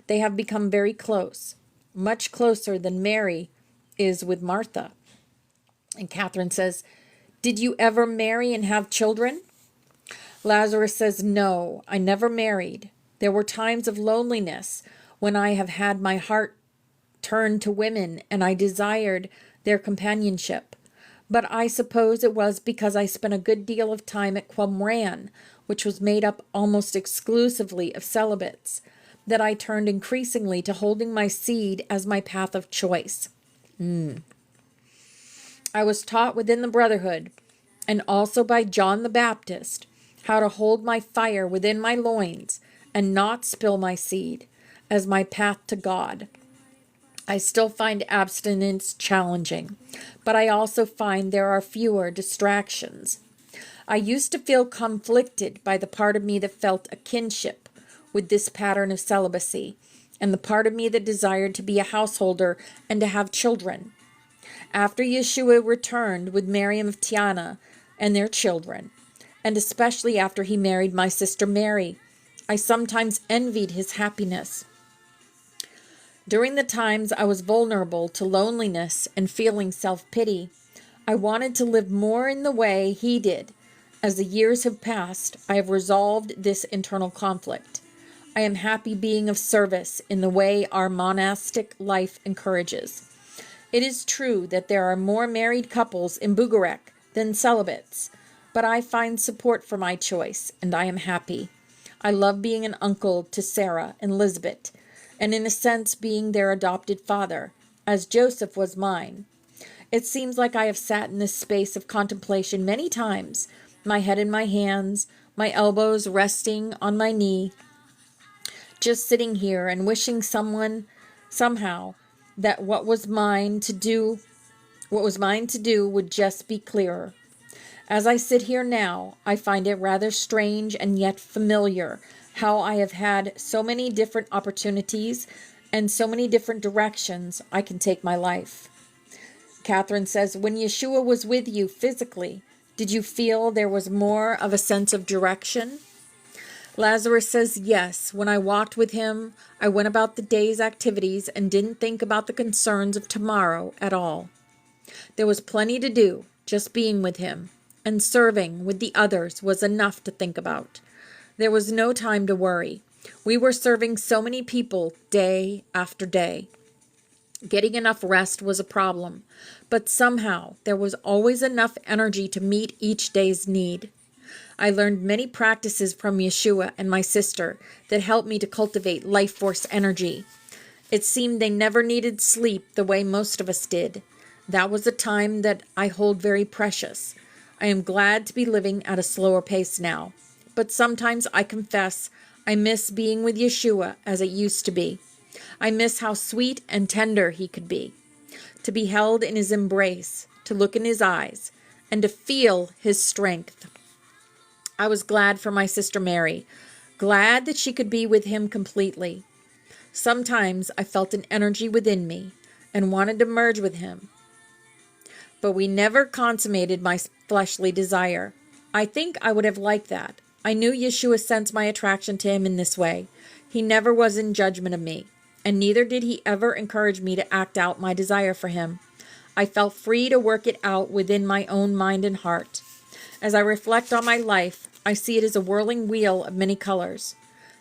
They have become very close, much closer than Mary is with Martha. And Catherine says, did you ever marry and have children? Lazurus says, no, I never married. There were times of loneliness when I have had my heart turned to women and I desired their companionship. But I suppose it was because I spent a good deal of time at Qumran, which was made up almost exclusively of celibates, that I turned increasingly to holding my seed as my path of choice. I was taught within the Brotherhood, and also by John the Baptist, how to hold my fire within my loins and not spill my seed as my path to God. I still find abstinence challenging, but I also find there are fewer distractions. I used to feel conflicted by the part of me that felt a kinship with this pattern of celibacy, and the part of me that desired to be a householder and to have children. After Yeshua returned with Miriam of Tiana and their children, and especially after he married my sister Mary, I sometimes envied his happiness. During the times I was vulnerable to loneliness and feeling self-pity, I wanted to live more in the way he did. As the years have passed, I have resolved this internal conflict. I am happy being of service in the way our monastic life encourages. It is true that there are more married couples in Bugarek than celibates, but I find support for my choice, and I am happy. I love being an uncle to Sarah and Elizabeth, and in a sense being their adopted father, as Joseph was mine. It seems like I have sat in this space of contemplation many times, my head in my hands, my elbows resting on my knee, just sitting here and wishing somehow, that what was mine to do would just be clearer. As I sit here now, I find it rather strange and yet familiar how I have had so many different opportunities and so many different directions I can take my life. Catherine says, when Yeshua was with you physically, did you feel there was more of a sense of direction? Lazurus says, yes, when I walked with him, I went about the day's activities and didn't think about the concerns of tomorrow at all. There was plenty to do, just being with him, and serving with the others was enough to think about. There was no time to worry. We were serving so many people day after day. Getting enough rest was a problem, but somehow there was always enough energy to meet each day's need. I learned many practices from Yeshua and my sister that helped me to cultivate life force energy. It seemed they never needed sleep the way most of us did. That was a time that I hold very precious. I am glad to be living at a slower pace now, but sometimes I confess I miss being with Yeshua as it used to be. I miss how sweet and tender he could be. To be held in his embrace, to look in his eyes, and to feel his strength. I was glad for my sister Mary, glad that she could be with him completely. Sometimes I felt an energy within me and wanted to merge with him. But we never consummated my fleshly desire. I think I would have liked that. I knew Yeshua sensed my attraction to him in this way. He never was in judgment of me, and neither did he ever encourage me to act out my desire for him. I felt free to work it out within my own mind and heart. As I reflect on my life, I see it as a whirling wheel of many colors.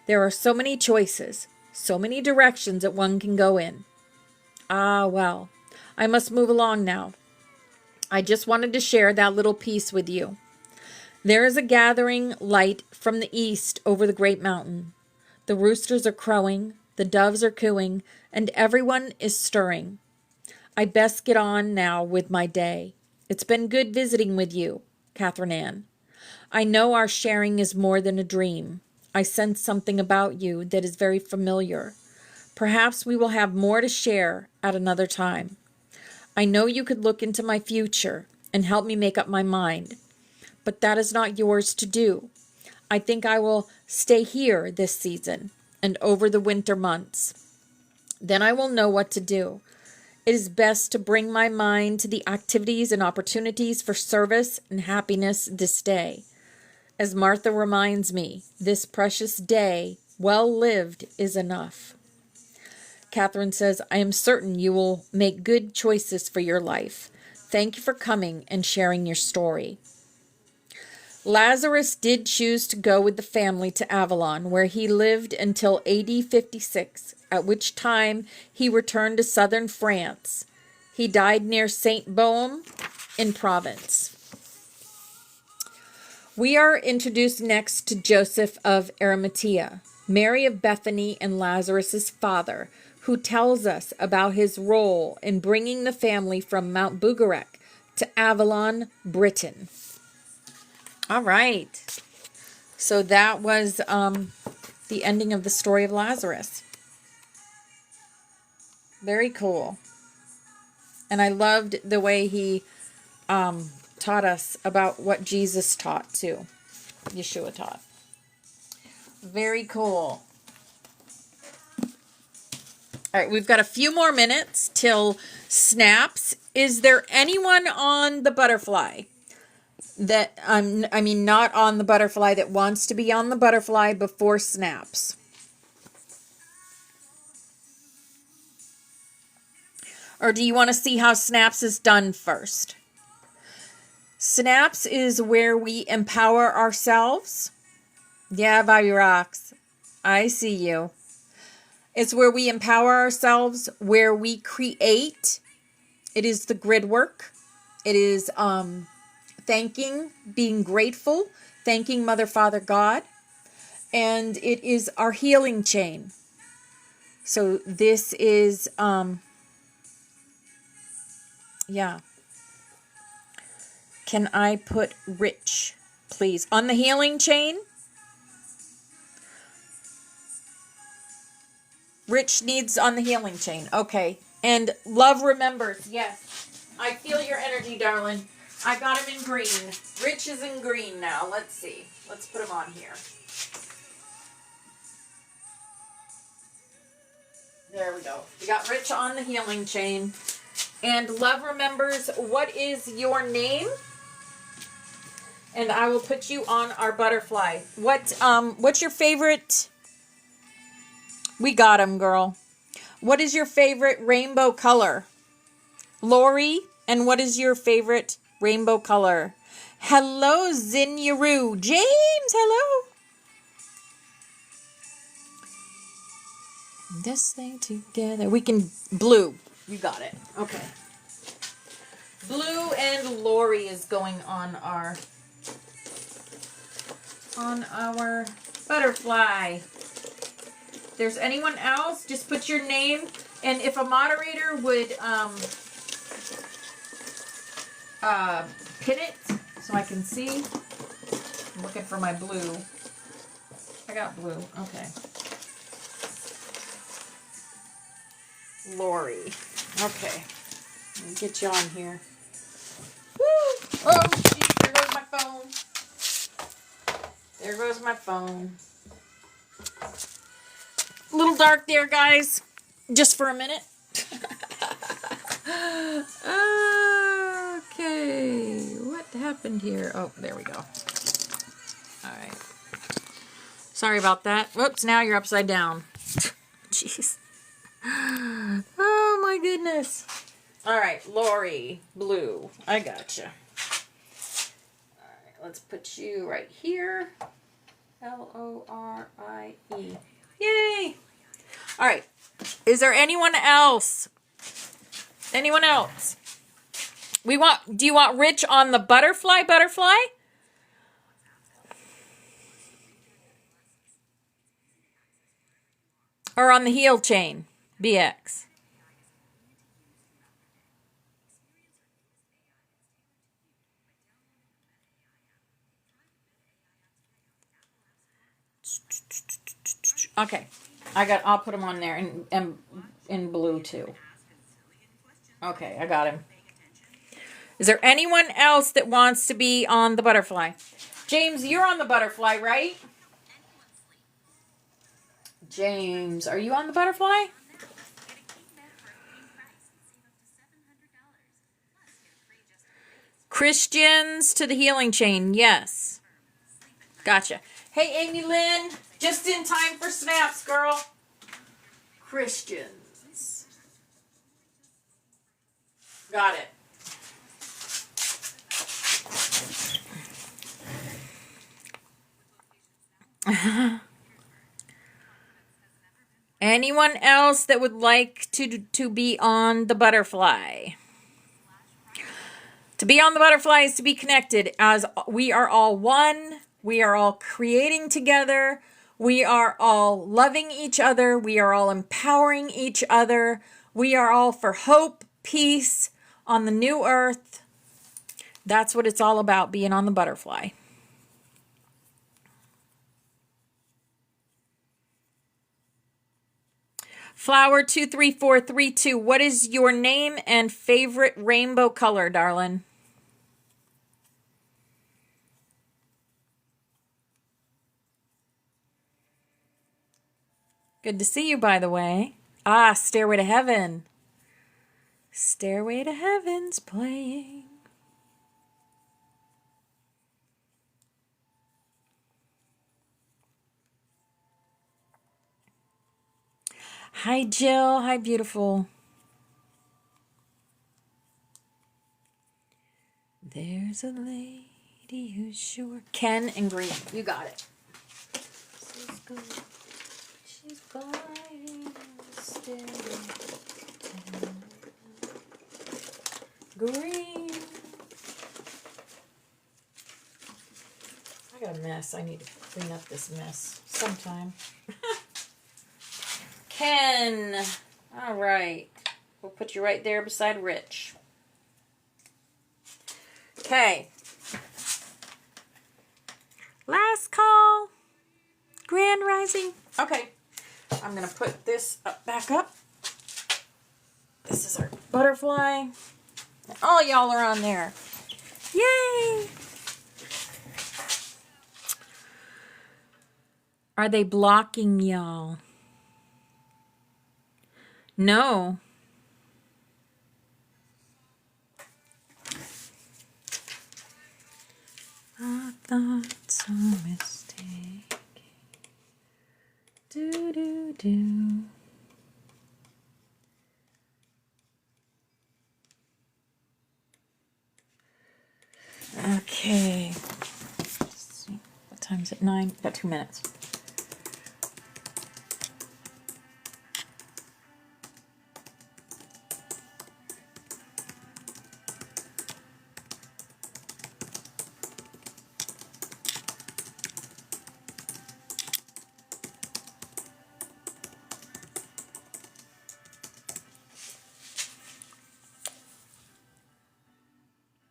There are so many choices, so many directions that one can go in. Ah, well, I must move along now. I just wanted to share that little piece with you. There is a gathering light from the east over the great mountain. The roosters are crowing, the doves are cooing, and everyone is stirring. I best get on now with my day. It's been good visiting with you, Catherine Ann. I know our sharing is more than a dream. I sense something about you that is very familiar. Perhaps we will have more to share at another time. I know you could look into my future and help me make up my mind, but that is not yours to do. I think I will stay here this season and over the winter months. Then I will know what to do. It is best to bring my mind to the activities and opportunities for service and happiness this day. As Martha reminds me, this precious day, well lived, is enough. Catherine says, I am certain you will make good choices for your life. Thank you for coming and sharing your story. Lazurus did choose to go with the family to Avalon, where he lived until AD 56, at which time he returned to southern France. He died near Saint Baume in Provence. We are introduced next to Joseph of Arimathea, Mary of Bethany and Lazarus' father, who tells us about his role in bringing the family from Mount Bugarek to Avalon, Britain. All right. So that was the ending of the story of Lazarus. Very cool. And I loved the way he taught us about what Jesus taught too. Yeshua taught. Very cool. All right, we've got a few more minutes till snaps. Is there anyone on the butterfly that, I mean, not on the butterfly, that wants to be on the butterfly before snaps? Or do you want to see how snaps is done first? Snaps is where we empower ourselves. Yeah, Bobby Rocks. I see you. It's where we empower ourselves, where we create. It is the grid work. It is thanking, being grateful, thanking Mother, Father, God. And it is our healing chain. So this is, yeah. Can I put Rich, please, on the healing chain? Rich needs on the healing chain. Okay. And Love remembers. Yes. I feel your energy, darling. I got him in green. Rich is in green now. Let's see. Let's put him on here. There we go. We got Rich on the healing chain. And Love remembers, what is your name? And I will put you on our butterfly. What's your favorite? We got him, girl. What is your favorite rainbow color? Lori, and what is your favorite rainbow color? Hello, Zinyaru. James, hello. This thing together. We can, blue. You got it. Okay. Blue and Lori is going on our butterfly. If there's anyone else, just put your name, and if a moderator would pin it so I can see. I'm looking for my blue. I got blue. Okay. Lori. Okay. Let me get you on here. Woo! Oh, geez, there goes my phone. There goes my phone. A little dark there, guys. Just for a minute. Okay. What happened here? Oh, there we go. All right. Sorry about that. Whoops, now you're upside down. Jeez. Oh, my goodness. All right, Lori, blue. I gotcha. All right, let's put you right here. L-O-R-I-E. Yay! All right. Is there anyone else? Anyone else? Do you want Rich on the butterfly? Or on the heel chain? BX. Okay. I'll put him on there in blue too. Okay, I got him. Is there anyone else that wants to be on the butterfly? James, you're on the butterfly, right? James, are you on the butterfly? Christians to the healing chain, yes. Gotcha. Hey, Amy Lynn, just in time for snaps, girl. Christians. Got it. Anyone else that would like to be on the butterfly? To be on the butterfly is to be connected, as we are all one. We are all creating together. We are all loving each other. We are all empowering each other. We are all for hope, peace on the new earth. That's what it's all about, being on the butterfly. Flower23432, what is your name and favorite rainbow color, darling? Good to see you, by the way. Ah, Stairway to Heaven. Stairway to Heaven's playing. Hi, Jill. Hi, beautiful. There's a lady who's sure. Ken and green. You got it. She's flying steady. Green. I got a mess. I need to clean up this mess sometime. Ken. All right. We'll put you right there beside Rich. Okay. Last call. Grand Rising. Okay. I'm going to put this back up. This is our butterfly. All y'all are on there. Yay! Are they blocking y'all? No. I thought so mistake. Do do do. Okay. Let's see. What time is it? 9. Got 2 minutes.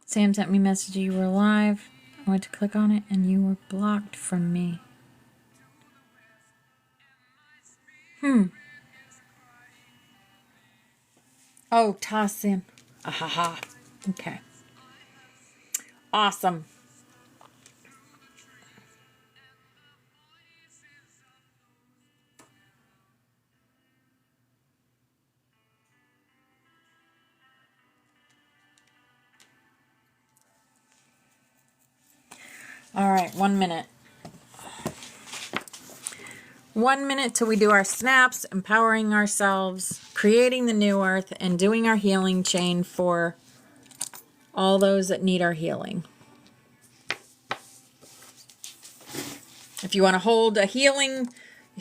Sam sent me a message you were live. I went to click on it and you were blocked from me. Oh, toss in. Ahaha. Okay. Awesome. All right, 1 minute. 1 minute till we do our snaps, empowering ourselves, creating the new earth, and doing our healing chain for all those that need our healing. If you want to hold a healing,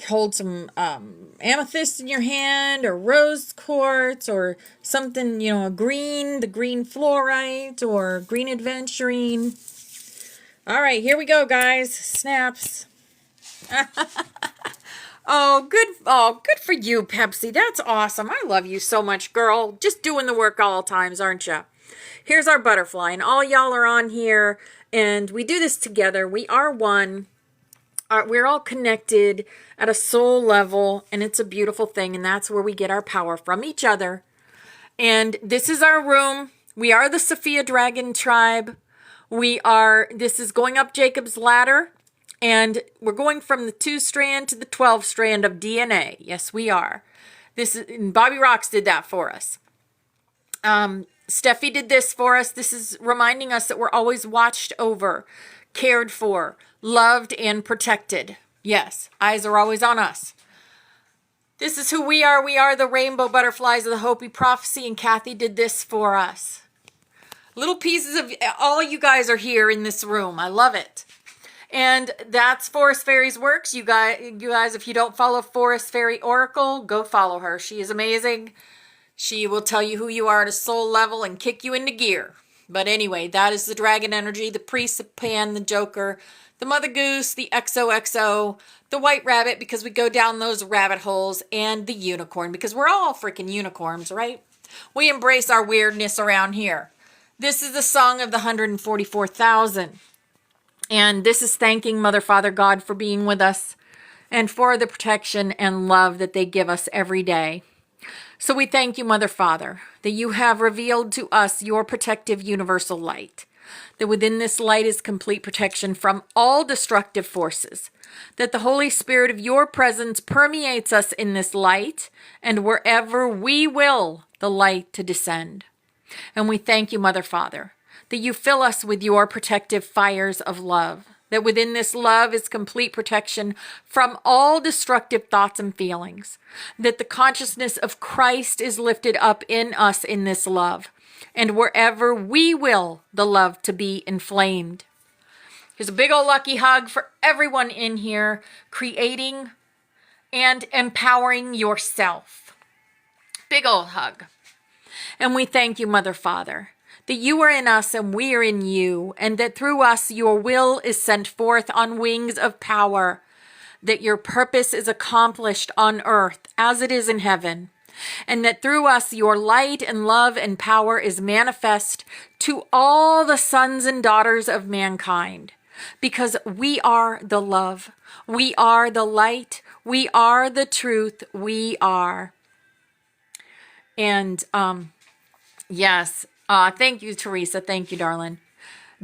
hold some amethyst in your hand, or rose quartz, or something, you know, the green fluorite, or green adventurine. All right, here we go, guys. Snaps. Oh, good for you, Pepsi. That's awesome. I love you so much, girl. Just doing the work all times, aren't you? Here's our butterfly, and all y'all are on here, and we do this together. We are one. We're all connected at a soul level, and it's a beautiful thing, and that's where we get our power from each other. And this is our room. We are the Sophia Dragon Tribe. This is going up Jacob's ladder, and we're going from the 2-strand to the 12-strand of DNA. Yes, we are. Bobby Rocks did that for us. Steffi did this for us. This is reminding us that we're always watched over, cared for, loved, and protected. Yes, eyes are always on us. This is who we are. We are the rainbow butterflies of the Hopi prophecy, and Kathy did this for us. Little pieces of all you guys are here in this room. I love it. And that's Forest Fairy's works. You guys, if you don't follow Forest Fairy Oracle, go follow her. She is amazing. She will tell you who you are at a soul level and kick you into gear. But anyway, that is the dragon energy, the priest, the Pan, the Joker, the Mother Goose, the XOXO, the White Rabbit, because we go down those rabbit holes, and the unicorn, because we're all freaking unicorns, right? We embrace our weirdness around here. This is the song of the 144,000. And this is thanking Mother, Father, God for being with us. and for the protection and love that they give us every day. So we thank you, Mother Father, that you have revealed to us your protective universal light, that within this light is complete protection from all destructive forces, that the Holy Spirit of your presence permeates us in this light, and wherever we will, the light to descend. And we thank you, Mother Father, that you fill us with your protective fires of love, that within this love is complete protection from all destructive thoughts and feelings, that the consciousness of Christ is lifted up in us in this love, and wherever we will, the love to be inflamed. Here's a big old lucky hug for everyone in here, creating and empowering yourself. Big old hug. And we thank you, Mother Father, that you are in us and we are in you, and that through us your will is sent forth on wings of power, that your purpose is accomplished on earth as it is in heaven, and that through us your light and love and power is manifest to all the sons and daughters of mankind, because we are the love, we are the light, we are the truth, we are. And yes, thank you, Teresa. Thank you, darling.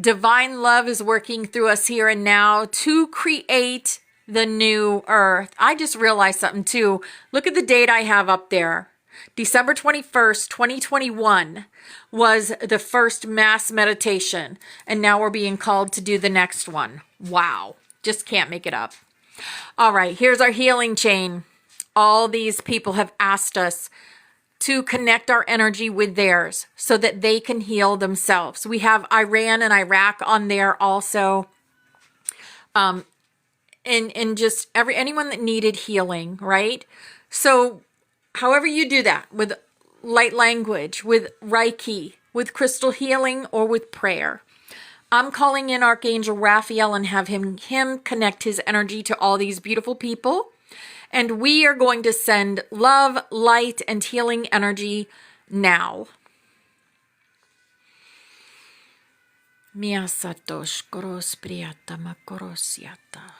Divine love is working through us here and now to create the new earth. I just realized something too. Look at the date I have up there. December 21st, 2021 was the first mass meditation. And now we're being called to do the next one. Wow. Just can't make it up. All right, here's our healing chain. All these people have asked us to connect our energy with theirs so that they can heal themselves. We have Iran and Iraq on there also. And just anyone that needed healing, right? So however you do that, with light language, with Reiki, with crystal healing, or with prayer, I'm calling in Archangel Raphael and have him connect his energy to all these beautiful people. And we are going to send love, light, and healing energy now. Mia satosh koros priyata makorosyata.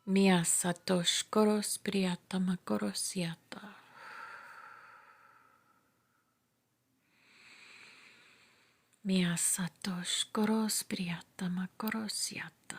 Mia satosh koros priyata makorosyata. Mia satosh koros priyata makorosyata.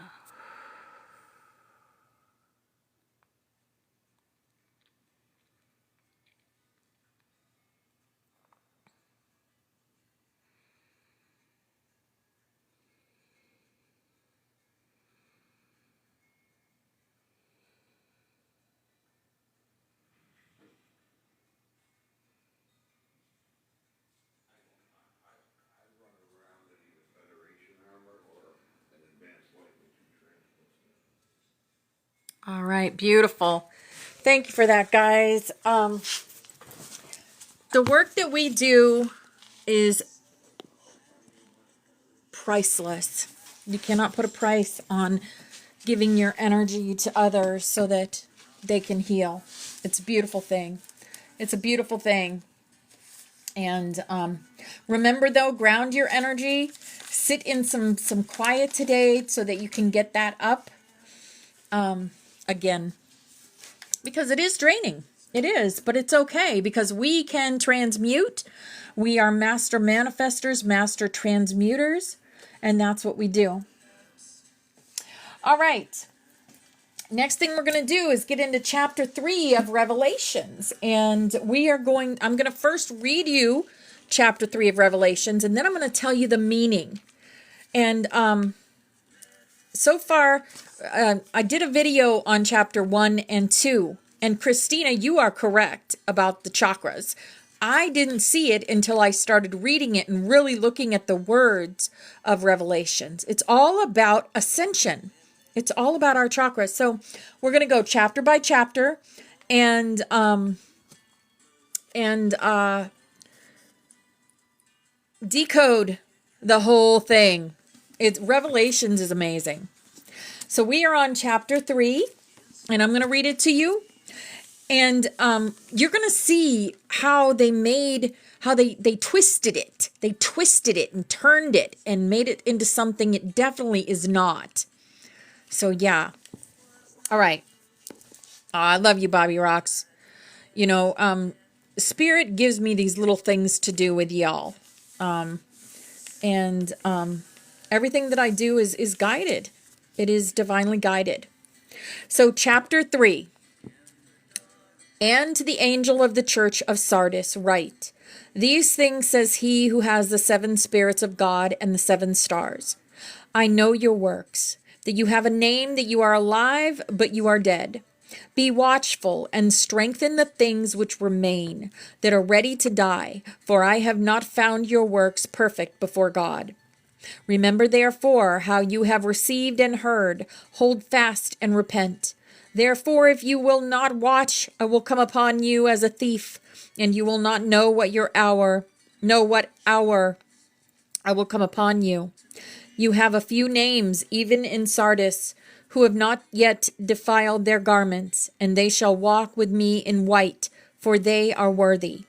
All right, beautiful. Thank you for that, guys. The work that we do is priceless. You cannot put a price on giving your energy to others so that they can heal. It's a beautiful thing. It's a beautiful thing. And remember, though, ground your energy. Sit in some quiet today so that you can get that up. Again, because it is draining. It is, but it's okay because we can transmute. We are master manifestors, master transmuters, and that's what we do. All right. Next thing we're going to do is get into chapter 3 of Revelations. And I'm going to first read you chapter 3 of Revelations, and then I'm going to tell you the meaning. And so far, I did a video on chapter 1 and 2. And Christina, you are correct about the chakras. I didn't see it until I started reading it and really looking at the words of Revelations. It's all about ascension. It's all about our chakras. So we're going to go chapter by chapter and decode the whole thing. Revelations is amazing. So we are on chapter 3, and I'm going to read it to you. And you're going to see how they made how they twisted it. They twisted it and turned it and made it into something it definitely is not. So yeah. All right. I love you, Bobby Rocks. You know, Spirit gives me these little things to do with y'all. And everything that I do is guided. It is divinely guided. So chapter 3. And to the angel of the church of Sardis write, these things says he who has the 7 spirits of God and the 7 stars. I know your works, that you have a name, that you are alive, but you are dead. Be watchful and strengthen the things which remain, that are ready to die, for I have not found your works perfect before God. Remember therefore how you have received and heard, hold fast and repent. Therefore, if you will not watch, I will come upon you as a thief, and you will not know what hour I will come upon you. You have a few names, even in Sardis, who have not yet defiled their garments, and they shall walk with me in white, for they are worthy.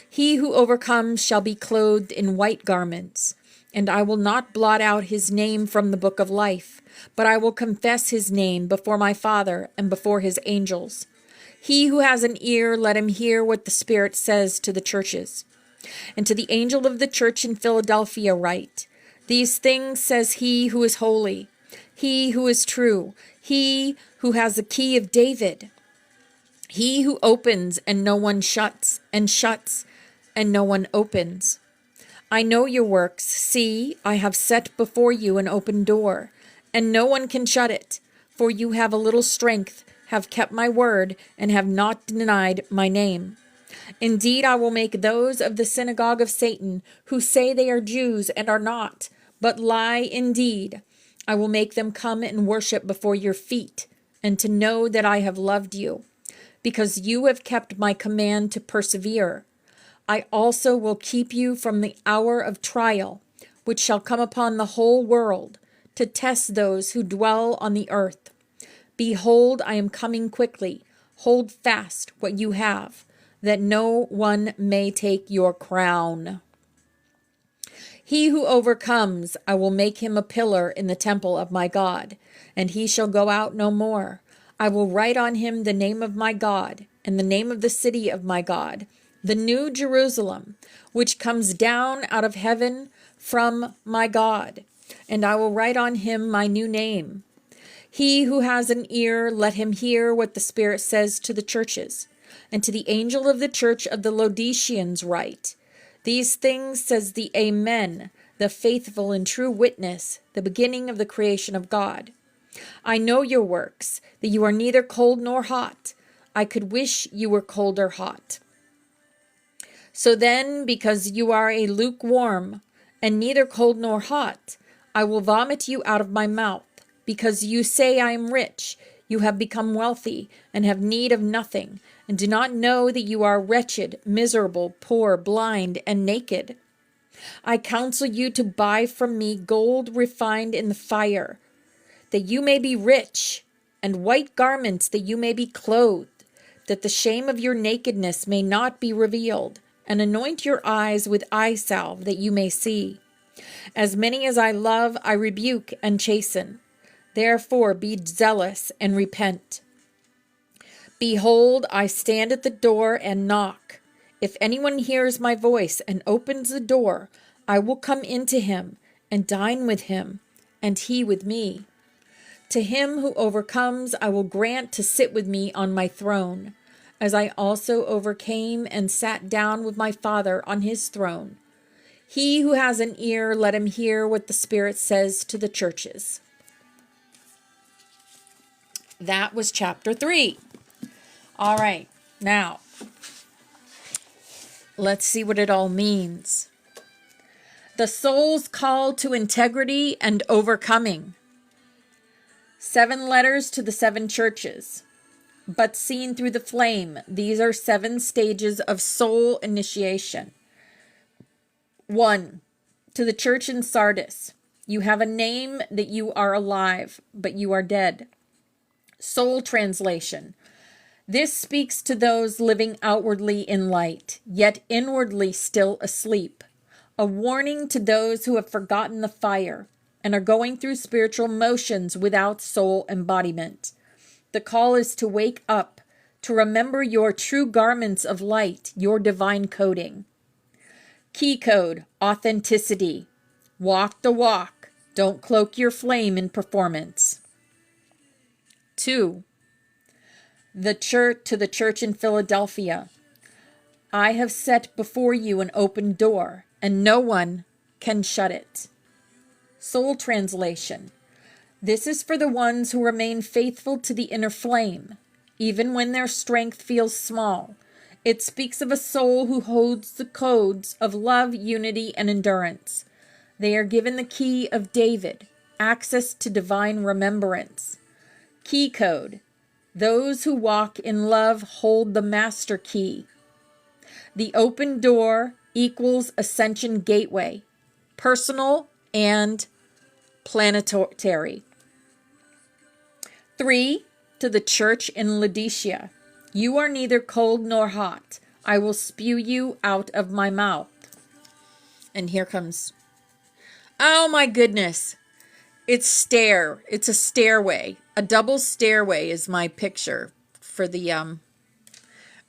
He who overcomes shall be clothed in white garments, and I will not blot out his name from the book of life, but I will confess his name before my Father and before his angels. He who has an ear, let him hear what the Spirit says to the churches. And to the angel of the church in Philadelphia write, these things says he who is holy, he who is true, he who has the key of David, he who opens and no one shuts, and shuts and no one opens. I know your works. See, I have set before you an open door, and no one can shut it. For you have a little strength, have kept my word, and have not denied my name. Indeed, I will make those of the synagogue of Satan, who say they are Jews and are not, but lie indeed. I will make them come and worship before your feet, and to know that I have loved you, because you have kept my command to persevere. I also will keep you from the hour of trial, which shall come upon the whole world, to test those who dwell on the earth. Behold, I am coming quickly. Hold fast what you have, that no one may take your crown. He who overcomes, I will make him a pillar in the temple of my God, and he shall go out no more. I will write on him the name of my God, and the name of the city of my God, the new Jerusalem, which comes down out of heaven from my God, and I will write on him my new name. He who has an ear, let him hear what the Spirit says to the churches. And to the angel of the church of the Laodiceans write, these things says the Amen, the faithful and true witness, the beginning of the creation of God. I know your works, that you are neither cold nor hot. I could wish you were cold or hot. So then, because you are a lukewarm, and neither cold nor hot, I will vomit you out of my mouth. Because you say I am rich, you have become wealthy, and have need of nothing, and do not know that you are wretched, miserable, poor, blind, and naked. I counsel you to buy from me gold refined in the fire, that you may be rich, and white garments that you may be clothed, that the shame of your nakedness may not be revealed, and anoint your eyes with eye salve that you may see. As many as I love, I rebuke and chasten. Therefore be zealous and repent. Behold, I stand at the door and knock. If anyone hears my voice and opens the door, I will come into him and dine with him, and he with me. To him who overcomes, I will grant to sit with me on my throne, as I also overcame and sat down with my Father on his throne. He who has an ear, let him hear what the Spirit says to the churches. That was chapter 3. All right, now, let's see what it all means. The soul's call to integrity and overcoming. 7 letters to the 7 churches. But seen through the flame, these are 7 stages of soul initiation. 1. To the church in Sardis, you have a name that you are alive, but you are dead. Soul translation. This speaks to those living outwardly in light, yet inwardly still asleep. A warning to those who have forgotten the fire and are going through spiritual motions without soul embodiment. The call is to wake up, to remember your true garments of light, your divine coding. Key code, authenticity. Walk the walk. Don't cloak your flame in performance. 2. To the church in Philadelphia. I have set before you an open door, and no one can shut it. Soul translation. This is for the ones who remain faithful to the inner flame, even when their strength feels small. It speaks of a soul who holds the codes of love, unity, and endurance. They are given the key of David, access to divine remembrance. Key code. Those who walk in love hold the master key. The open door equals ascension gateway, personal and planetary. 3. To the church in Laodicea. You are neither cold nor hot. I will spew you out of my mouth. And here comes, oh my goodness. It's a stairway. A double stairway is my picture for the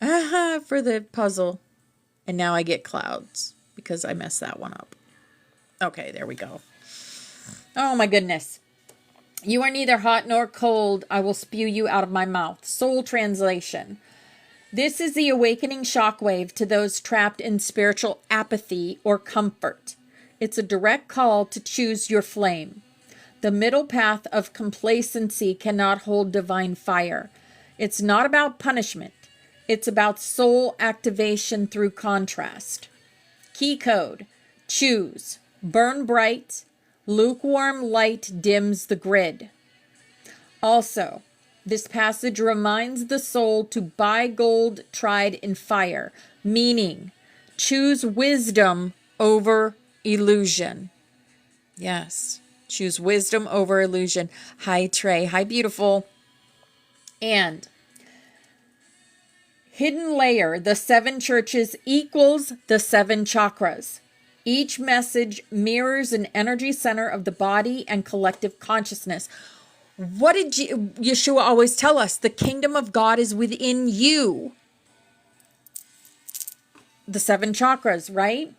for the puzzle. And now I get clouds because I messed that one up. Okay, there we go. Oh my goodness. You are neither hot nor cold. I will spew you out of my mouth. Soul translation. This is the awakening shockwave to those trapped in spiritual apathy or comfort. It's a direct call to choose your flame. The middle path of complacency cannot hold divine fire. It's not about punishment. It's about soul activation through contrast. Key code. Choose. Burn bright. Lukewarm light dims the grid. Also, this passage reminds the soul to buy gold tried in fire, meaning choose wisdom over illusion. Yes. Choose wisdom over illusion. Hi, Trey. Hi, beautiful. And hidden layer, the 7 churches equals the 7 chakras. Each message mirrors an energy center of the body and collective consciousness. What did Yeshua always tell us? The kingdom of God is within you. The 7 chakras, right?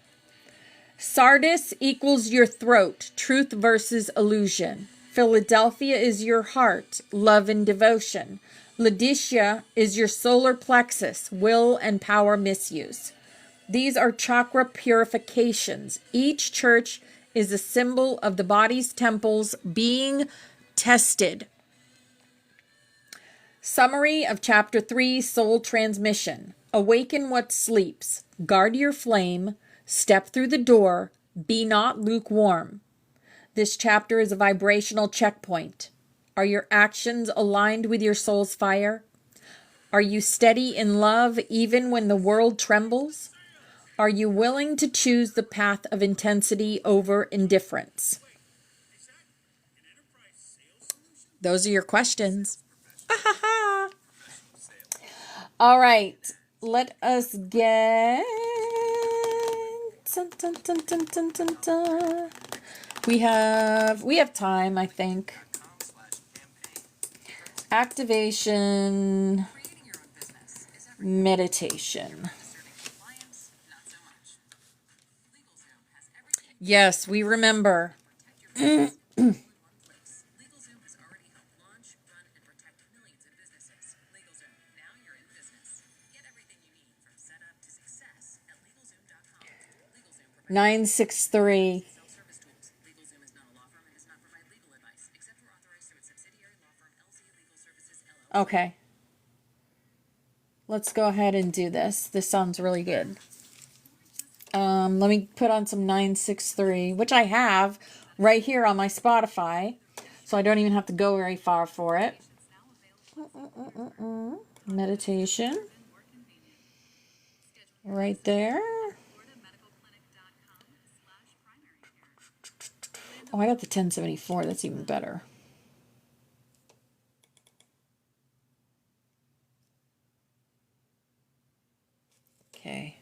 Sardis equals your throat, truth versus illusion. Philadelphia is your heart, love and devotion. Laodicea is your solar plexus, will and power misuse. These are chakra purifications. Each church is a symbol of the body's temples being tested. Summary of Chapter 3, Soul Transmission. Awaken what sleeps. Guard your flame. Step through the door. Be not lukewarm. This chapter is a vibrational checkpoint. Are your actions aligned with your soul's fire? Are you steady in love even when the world trembles? Are you willing to choose the path of intensity over indifference? Those are your questions. All right. Let us get... We have time, I think. Activation, meditation. Yes, we remember. $963. Okay. Let's go ahead and do this. This sounds really good. Let me put on some 963, which I have right here on my Spotify, so I don't even have to go very far for it. Meditation. Right there. Oh, I got the 1074. That's even better. Okay.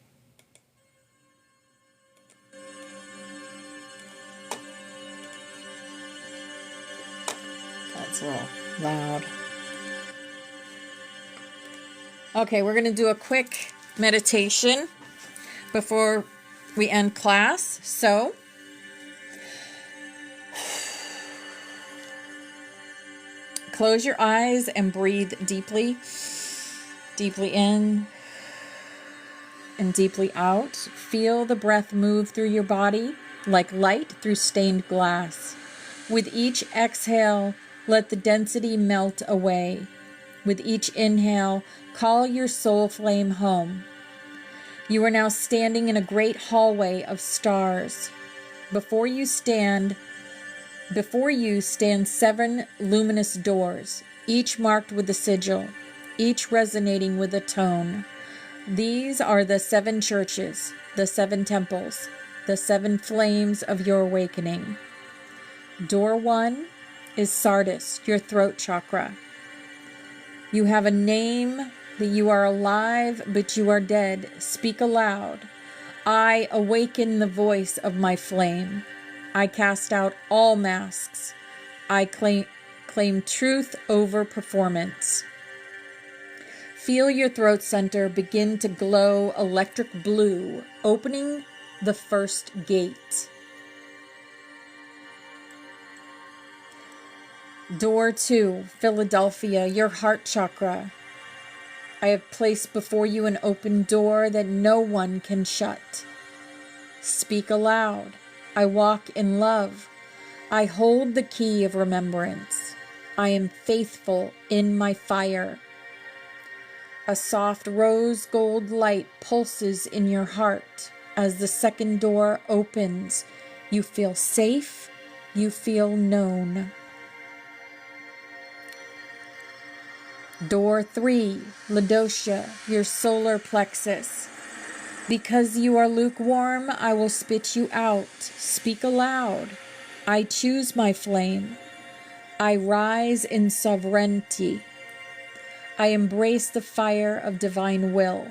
That's a little loud. Okay, we're going to do a quick meditation before we end class. So, close your eyes and breathe deeply. Deeply in and deeply out. Feel the breath move through your body like light through stained glass. With each exhale, let the density melt away. With each inhale, call your soul flame home. You are now standing in a great hallway of stars. Before you stand 7 luminous doors, each marked with a sigil, each resonating with a tone. These are the 7 churches, the 7 temples, the 7 flames of your awakening. Door 1 is Sardis, your throat chakra. You have a name that you are alive, but you are dead. Speak aloud. I awaken the voice of my flame. I cast out all masks. I claim truth over performance. Feel your throat center begin to glow electric blue, opening the first gate. Door 2, Philadelphia, your heart chakra. I have placed before you an open door that no one can shut. Speak aloud. I walk in love. I hold the key of remembrance. I am faithful in my fire. A soft rose gold light pulses in your heart. As the second door opens, you feel safe, you feel known. Door 3, Laodicea, your solar plexus. Because you are lukewarm, I will spit you out. Speak aloud. I choose my flame. I rise in sovereignty. I embrace the fire of divine will.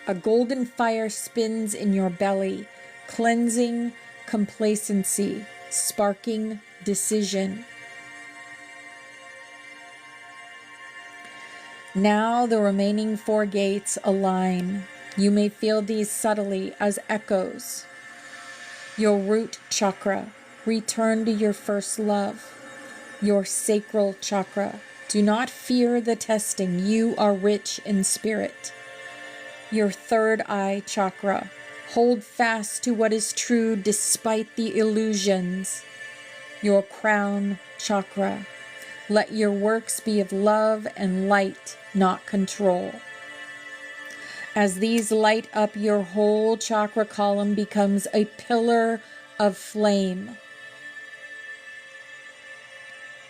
A golden fire spins in your belly, cleansing complacency, sparking decision. Now the remaining 4 gates align. You may feel these subtly as echoes. Your root chakra, return to your first love. Your sacral chakra, do not fear the testing. You are rich in spirit. Your third eye chakra, hold fast to what is true despite the illusions. Your crown chakra, let your works be of love and light, not control. As these light up, your whole chakra column becomes a pillar of flame.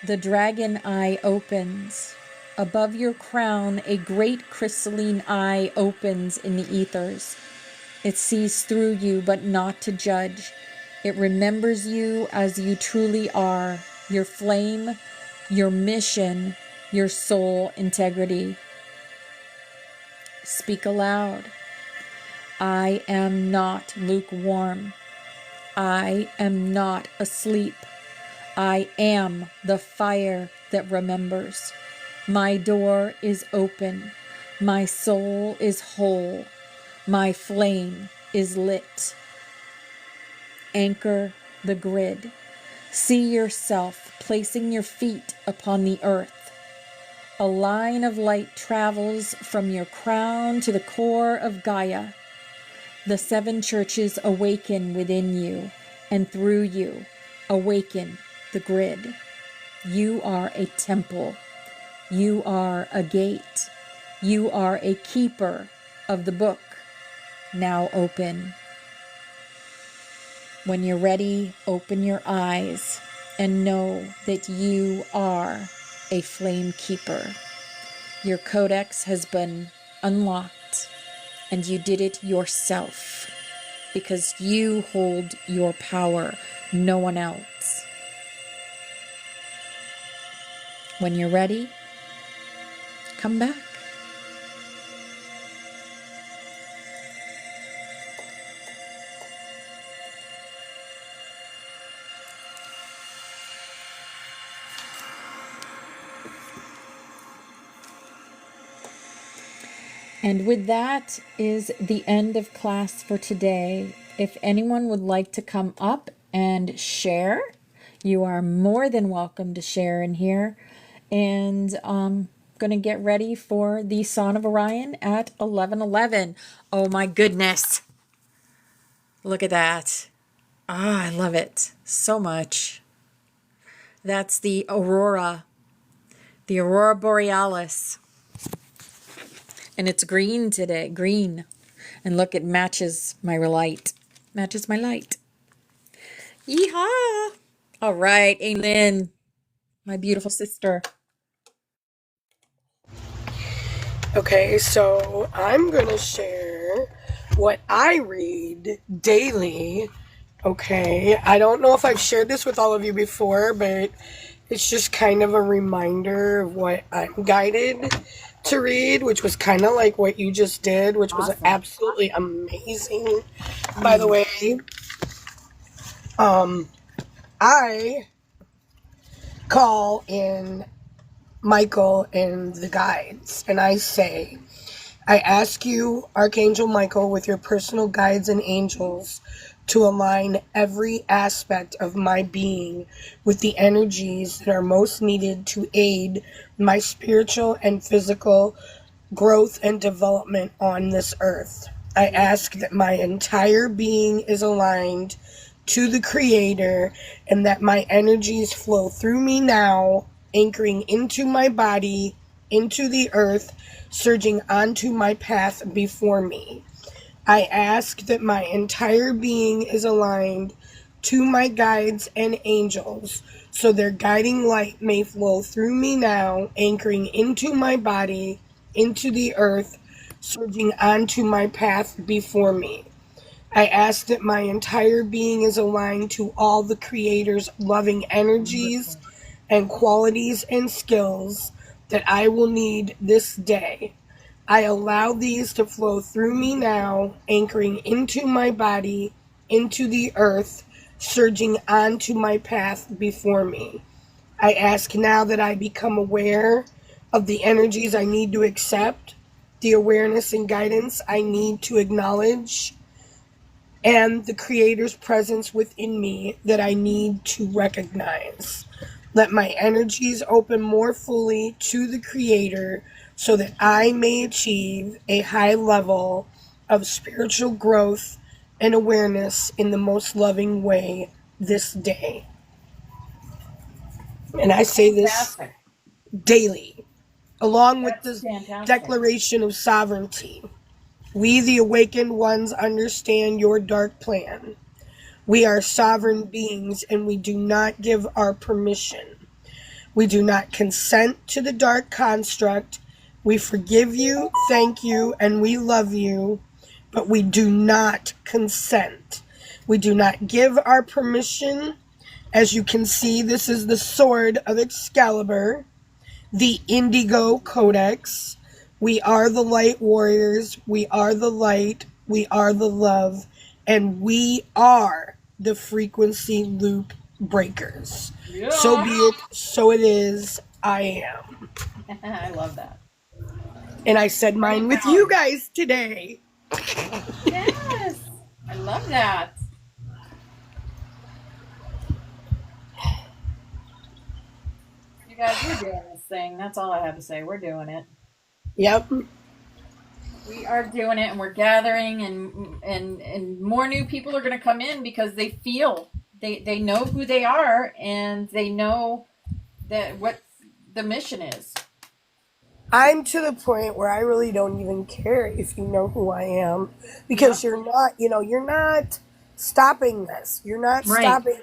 The dragon eye opens. Above your crown, a great crystalline eye opens in the ethers. It sees through you, but not to judge. It remembers you as you truly are, your flame, your mission, your soul integrity. Speak aloud. I am not lukewarm. I am not asleep. I am the fire that remembers. My door is open. My soul is whole. My flame is lit. Anchor the grid. See yourself placing your feet upon the earth. A line of light travels from your crown to the core of Gaia. The 7 churches awaken within you, and through you, awaken the grid. You are a temple. You are a gate. You are a keeper of the book, now open. When you're ready, open your eyes and know that you are a flame keeper. Your codex has been unlocked, and you did it yourself because you hold your power, no one else. When you're ready, come back. And with that is the end of class for today. If anyone would like to come up and share, you are more than welcome to share in here. And going to get ready for the Psonn of Orion at 11:11. Oh my goodness. Look at that. Ah, I love it so much. That's the Aurora Borealis. And it's green today, green. And look, it matches my light. Matches my light. Yeehaw! All right, Aylin, my beautiful sister. Okay, so I'm going to share what I read daily. Okay, I don't know if I've shared this with all of you before, but it's just kind of a reminder of what I'm guided to read, which was kind of like what you just did, which was absolutely amazing. By the way, I call in Michael and the guides, and I say, I ask you, Archangel Michael, with your personal guides and angels, to align every aspect of my being with the energies that are most needed to aid my spiritual and physical growth and development on this earth. I ask that my entire being is aligned to the Creator and that my energies flow through me now, anchoring into my body, into the earth, surging onto my path before me. I ask that my entire being is aligned to my guides and angels, so their guiding light may flow through me now, anchoring into my body, into the earth, surging onto my path before me. I ask that my entire being is aligned to all the Creator's loving energies and qualities and skills that I will need this day. I allow these to flow through me now, anchoring into my body, into the earth, surging onto my path before me. I ask now that I become aware of the energies I need to accept, the awareness and guidance I need to acknowledge, and the Creator's presence within me that I need to recognize. Let my energies open more fully to the Creator so that I may achieve a high level of spiritual growth and awareness in the most loving way this day. And I say this daily, along with the Declaration of Sovereignty. We, the awakened ones, understand your dark plan. We are sovereign beings, and we do not give our permission. We do not consent to the dark construct. We forgive you, thank you, and we love you, but we do not consent. We do not give our permission. As you can see, this is the sword of Excalibur, the Indigo Codex. We are the light warriors. We are the light. We are the love. And we are the frequency loop breakers. Yeah. So be it. So it is. I am. I love that. And I said mine with you guys today. Yes. I love that. You guys, we're doing this thing. That's all I have to say. We're doing it. Yep. We are doing it, and we're gathering, and more new people are going to come in because they feel they know who they are, and they know that what the mission is. I'm to the point where I really don't even care if you know who I am, because you're not stopping this. You're not stopping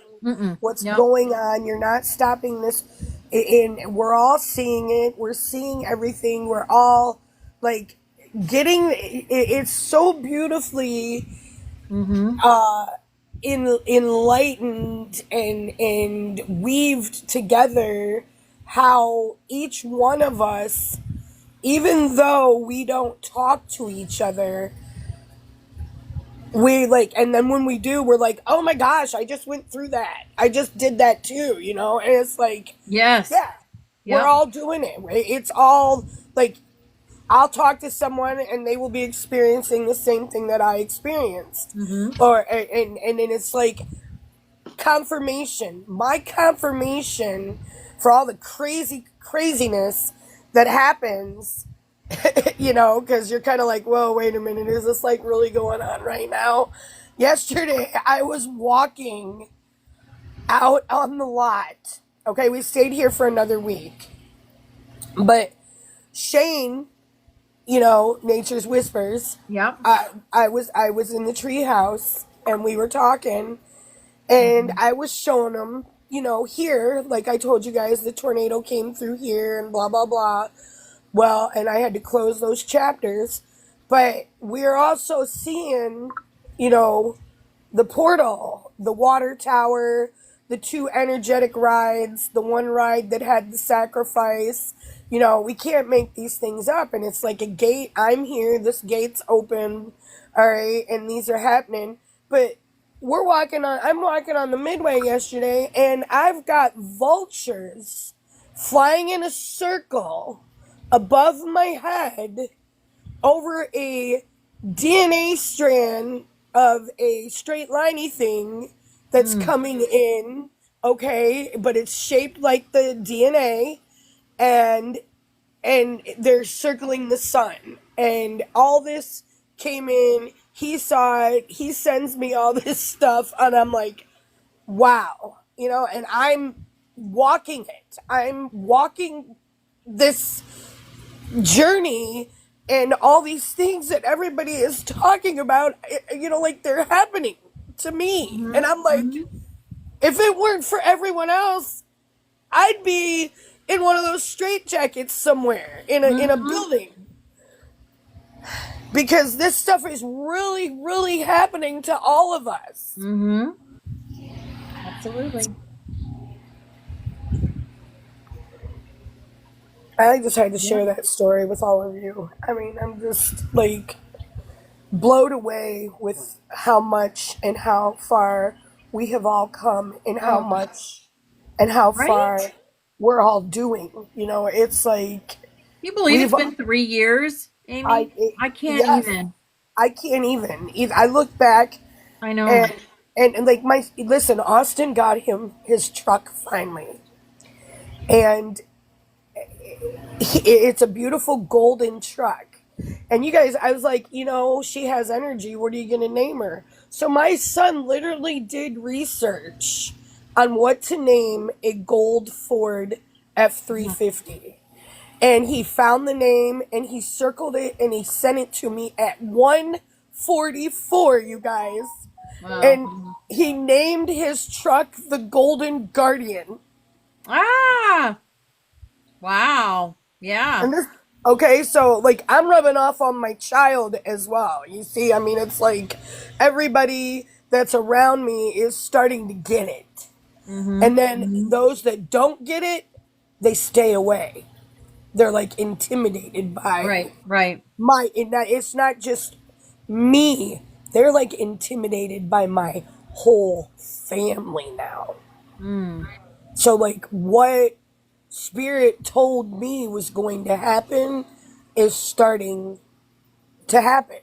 what's going on. You're not stopping this. And we're all seeing it. We're seeing everything. We're all like getting it's so beautifully enlightened and weaved together, how each one of us, even though we don't talk to each other, we like, and then when we do, we're like, oh my gosh, I just went through that. I just did that too, and it's like, yes, yeah. We're Yep. all doing it, right? It's all like I'll talk to someone and they will be experiencing the same thing that I experienced. Mm-hmm. Or and then it's like confirmation. My confirmation for all the craziness that happens, because you're kind of like, whoa, wait a minute, is this like really going on right now? Yesterday, I was walking out on the lot. Okay, we stayed here for another week. But Shane, Nature's Whispers, Yep. I was in the tree house and we were talking and Mm-hmm. I was showing him, here, like I told you guys, the tornado came through here and blah blah blah. Well, and I had to close those chapters, but we're also seeing, you know, the portal, the water tower, the two energetic rides, the one ride that had the sacrifice. We can't make these things up. And it's like a gate. I'm here. This gate's open. All right. And these are happening. But I'm walking on the midway yesterday, and I've got vultures flying in a circle above my head over a DNA strand of a straight liney thing that's Mm. coming in, okay, but it's shaped like the DNA, and they're circling the sun. And all this came in, he saw it, he sends me all this stuff, and I'm like, wow, and I'm walking it. I'm walking this journey and all these things that everybody is talking about, like they're happening to me. Mm-hmm. And I'm like, Mm-hmm. if it weren't for everyone else, I'd be in one of those straitjackets somewhere in a Mm-hmm. building. Because this stuff is really, really happening to all of us. Mm-hmm. Absolutely. I just had to Yeah. share that story with all of you. I mean, I'm just like blown away with how much and how far we have all come and how Oh, much and how far right? we're all doing. It's like You believe it's we've been 3 years, I Amy? it, I can't yes, even. I can't even. I look back I know. and and like my listen, Austin got him his truck finally. And it's a beautiful golden truck. And you guys, I was like, she has energy. What are you going to name her? So my son literally did research on what to name a gold Ford F-350. And he found the name and he circled it and he sent it to me at 1:44, you guys. And Wow. he named his truck the Golden Guardian. Ah! Wow. Yeah. And this, okay, so like I'm rubbing off on my child as well. You see, I mean, it's like everybody that's around me is starting to get it. Mm-hmm. And then Mm-hmm. those that don't get it, they stay away. They're like intimidated by Right. Right. it's not just me. They're like intimidated by my whole family now. Mm. So like what Spirit told me was going to happen is starting to happen.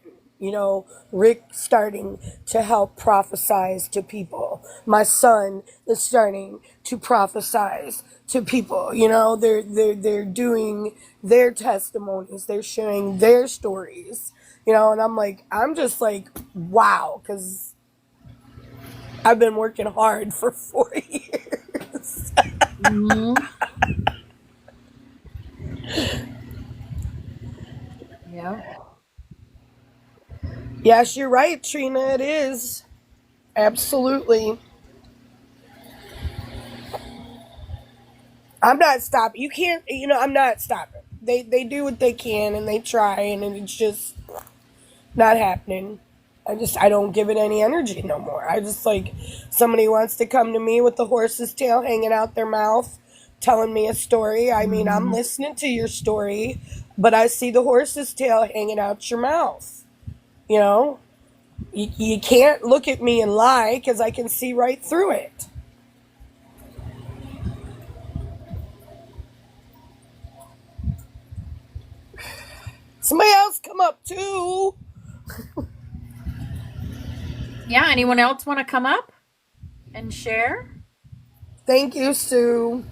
Rick starting to help prophesize to people. My son is starting to prophesize to people. They're doing their testimonies. They're sharing their stories. And I'm just like, wow, because I've been working hard for 4 years. Mm-hmm. Yeah. Yes, you're right, Trina. It is. Absolutely. I'm not stopping. You can't, I'm not stopping. They do what they can and they try and it's just not happening. I don't give it any energy no more. I just like somebody wants to come to me with the horse's tail hanging out their mouth telling me a story. I mean, I'm Mm-hmm. listening to your story, but I see the horse's tail hanging out your mouth. You know, you can't look at me and lie because I can see right through it. Somebody else come up too. Yeah, anyone else want to come up and share? Thank you, Sue.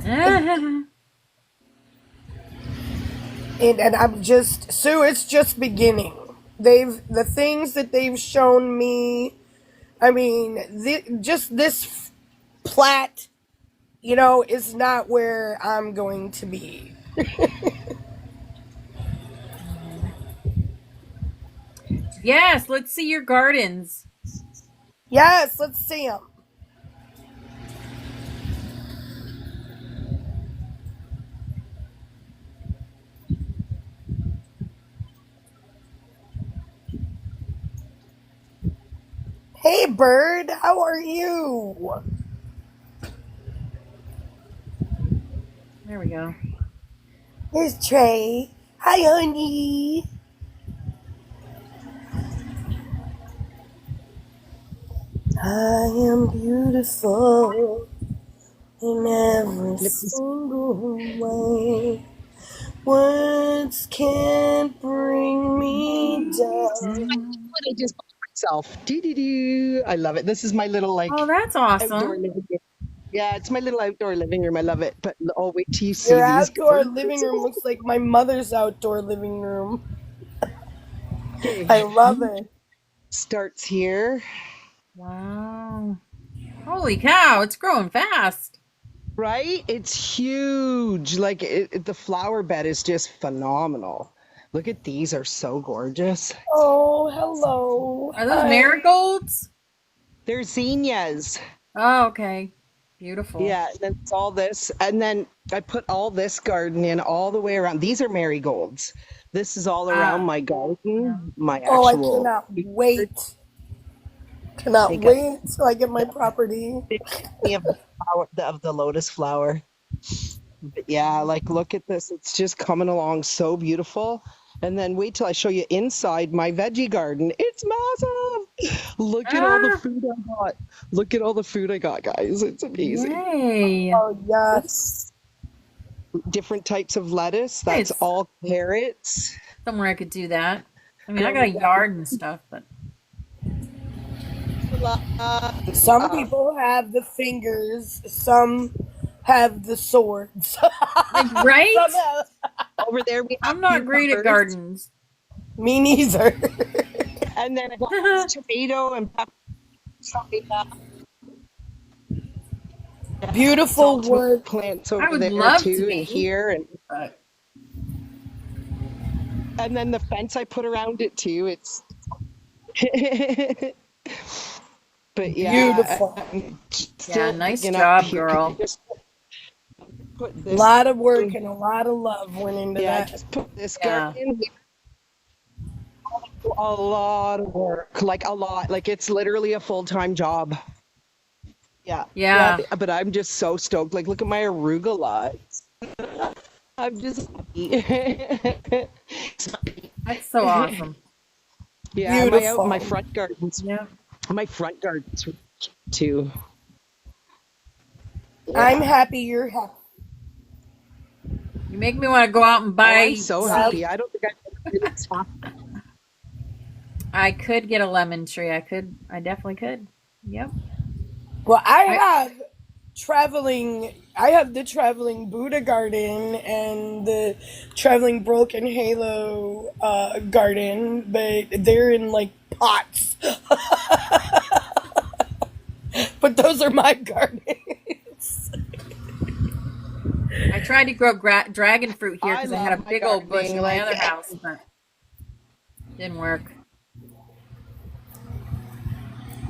And I'm just, Sue, it's just beginning. The things that they've shown me, I mean, just this plat, is not where I'm going to be. Yes, let's see your gardens. Yes, let's see them. Hey, bird, how are you? There we go. Here's Trey. Hi, honey. I am beautiful in every single way. Words can't bring me down. I just bought myself. I love it. This is my little Oh, that's outdoor awesome. living room. Yeah, it's my little outdoor living room. I love it. But oh, wait till you see Your these outdoor birds. living room looks like my mother's outdoor living room. Okay, I love it. starts here. Wow. Holy cow, it's growing fast. Right? It's huge. Like the flower bed is just phenomenal. Look at these, are so gorgeous. Oh, hello. Are those Hi. marigolds? They're zinnias. Oh, okay. Beautiful. Yeah, and then it's all this. And then I put all this garden in all the way around. These are marigolds. This is all around my garden, my Oh, I actual. cannot wait. Cannot wait till I get my property. Of the lotus flower. But yeah, like look at this. It's just coming along so beautiful. And then wait till I show you inside my veggie garden. It's massive. Look at all the food I got. Look at all the food I got, guys. It's amazing. Yay. Oh, yes. Different types of lettuce. That's all carrots. Somewhere I could do that. I mean, I got a yard and stuff, but some people have the fingers, some have the swords. Right? Over there we have I'm not great at gardens. Me neither. And then I got tomato and pepper. Beautiful work. Plants I over would there love too, to be and here, and then the fence I put around it too. It's but yeah, beautiful. Yeah, nice job, girl. A lot of work and a lot of love went into that. Just put this garden in here. A lot of work, like a lot, like it's literally a full-time job. Yeah. But I'm just so stoked. Like, look at my arugula. I'm just happy. That's so awesome. Yeah, my front gardens. Yeah, my front gardens too. Yeah. I'm happy you're happy. You make me want to go out and buy. I'm so happy. I don't think I've ever been this happy. I could get a lemon tree. I definitely could. Yep. Well, I have the traveling Buddha garden and the traveling broken halo garden, but they're in like pots. But those are my gardens. I tried to grow dragon fruit here because I had a big old bush in my other house, but didn't work.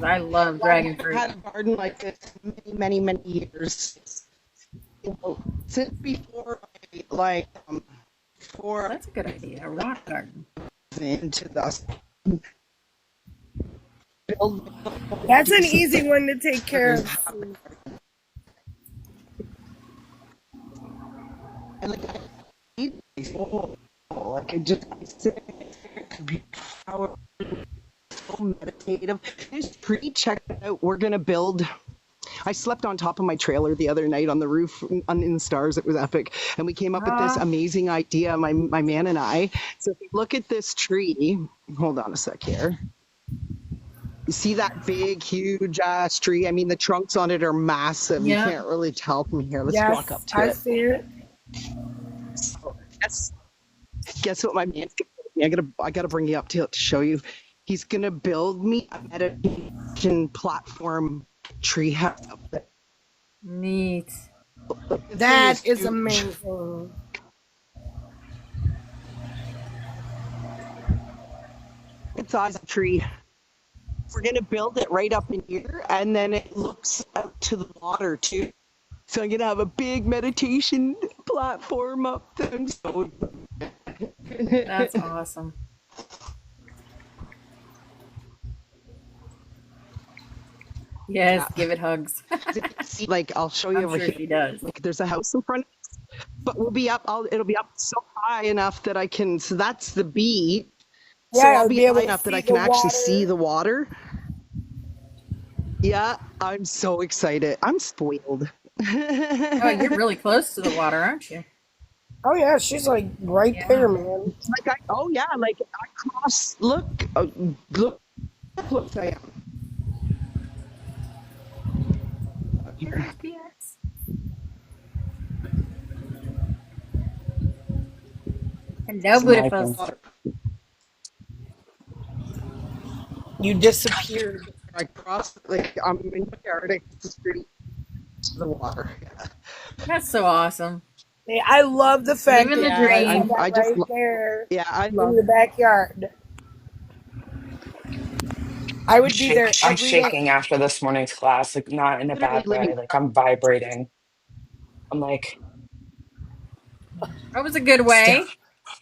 I love dragon fruit. I've had a garden like this many years. Since before That's a good idea. A rock garden. Into the That's an easy one to take care of. Like I just sit so meditative. Just check it out. We're gonna build I slept on top of my trailer the other night on the roof in the stars. It was epic. And we came up with this amazing idea, my man and I. So if you look at this tree, hold on a sec here. You see that big, huge tree? I mean, the trunks on it are massive. Yeah. You can't really tell from here. Let's Yes, walk up to I it. see it. So, guess what my man's gonna do? I gotta bring you up to show you. He's gonna build me a meditation platform tree house up there. Neat. That is amazing. It's size of tree. We're gonna build it right up in here, and then it looks out to the water too. So I'm gonna have a big meditation platform up there. So That's awesome. Yes, give it hugs. like I'll show you I'm over sure here. she does. Like there's a house in front of us, but we'll be up. It'll be up so high enough that I can. So that's the beach. Yeah, So I'll I'll be be able high to enough that see I can the actually water. see the water. Yeah, I'm so excited. I'm spoiled. Oh, you're really close to the water, aren't you? Oh yeah, she's like right Yeah. there, man. Like like I cross. Look, look, I am. Here. Yes. Hello, beautiful. You disappeared. I cross. Like I'm in my yard. I cross the street to the water. Yeah. That's so awesome. Hey, I love the fact Living that the you guys dream. have that I just right lo- there Yeah, I in love. your backyard. I would be there I'm every day. shaking after this morning's class, like not in a Literally bad living. way. Like I'm vibrating. I'm like, That was a good way.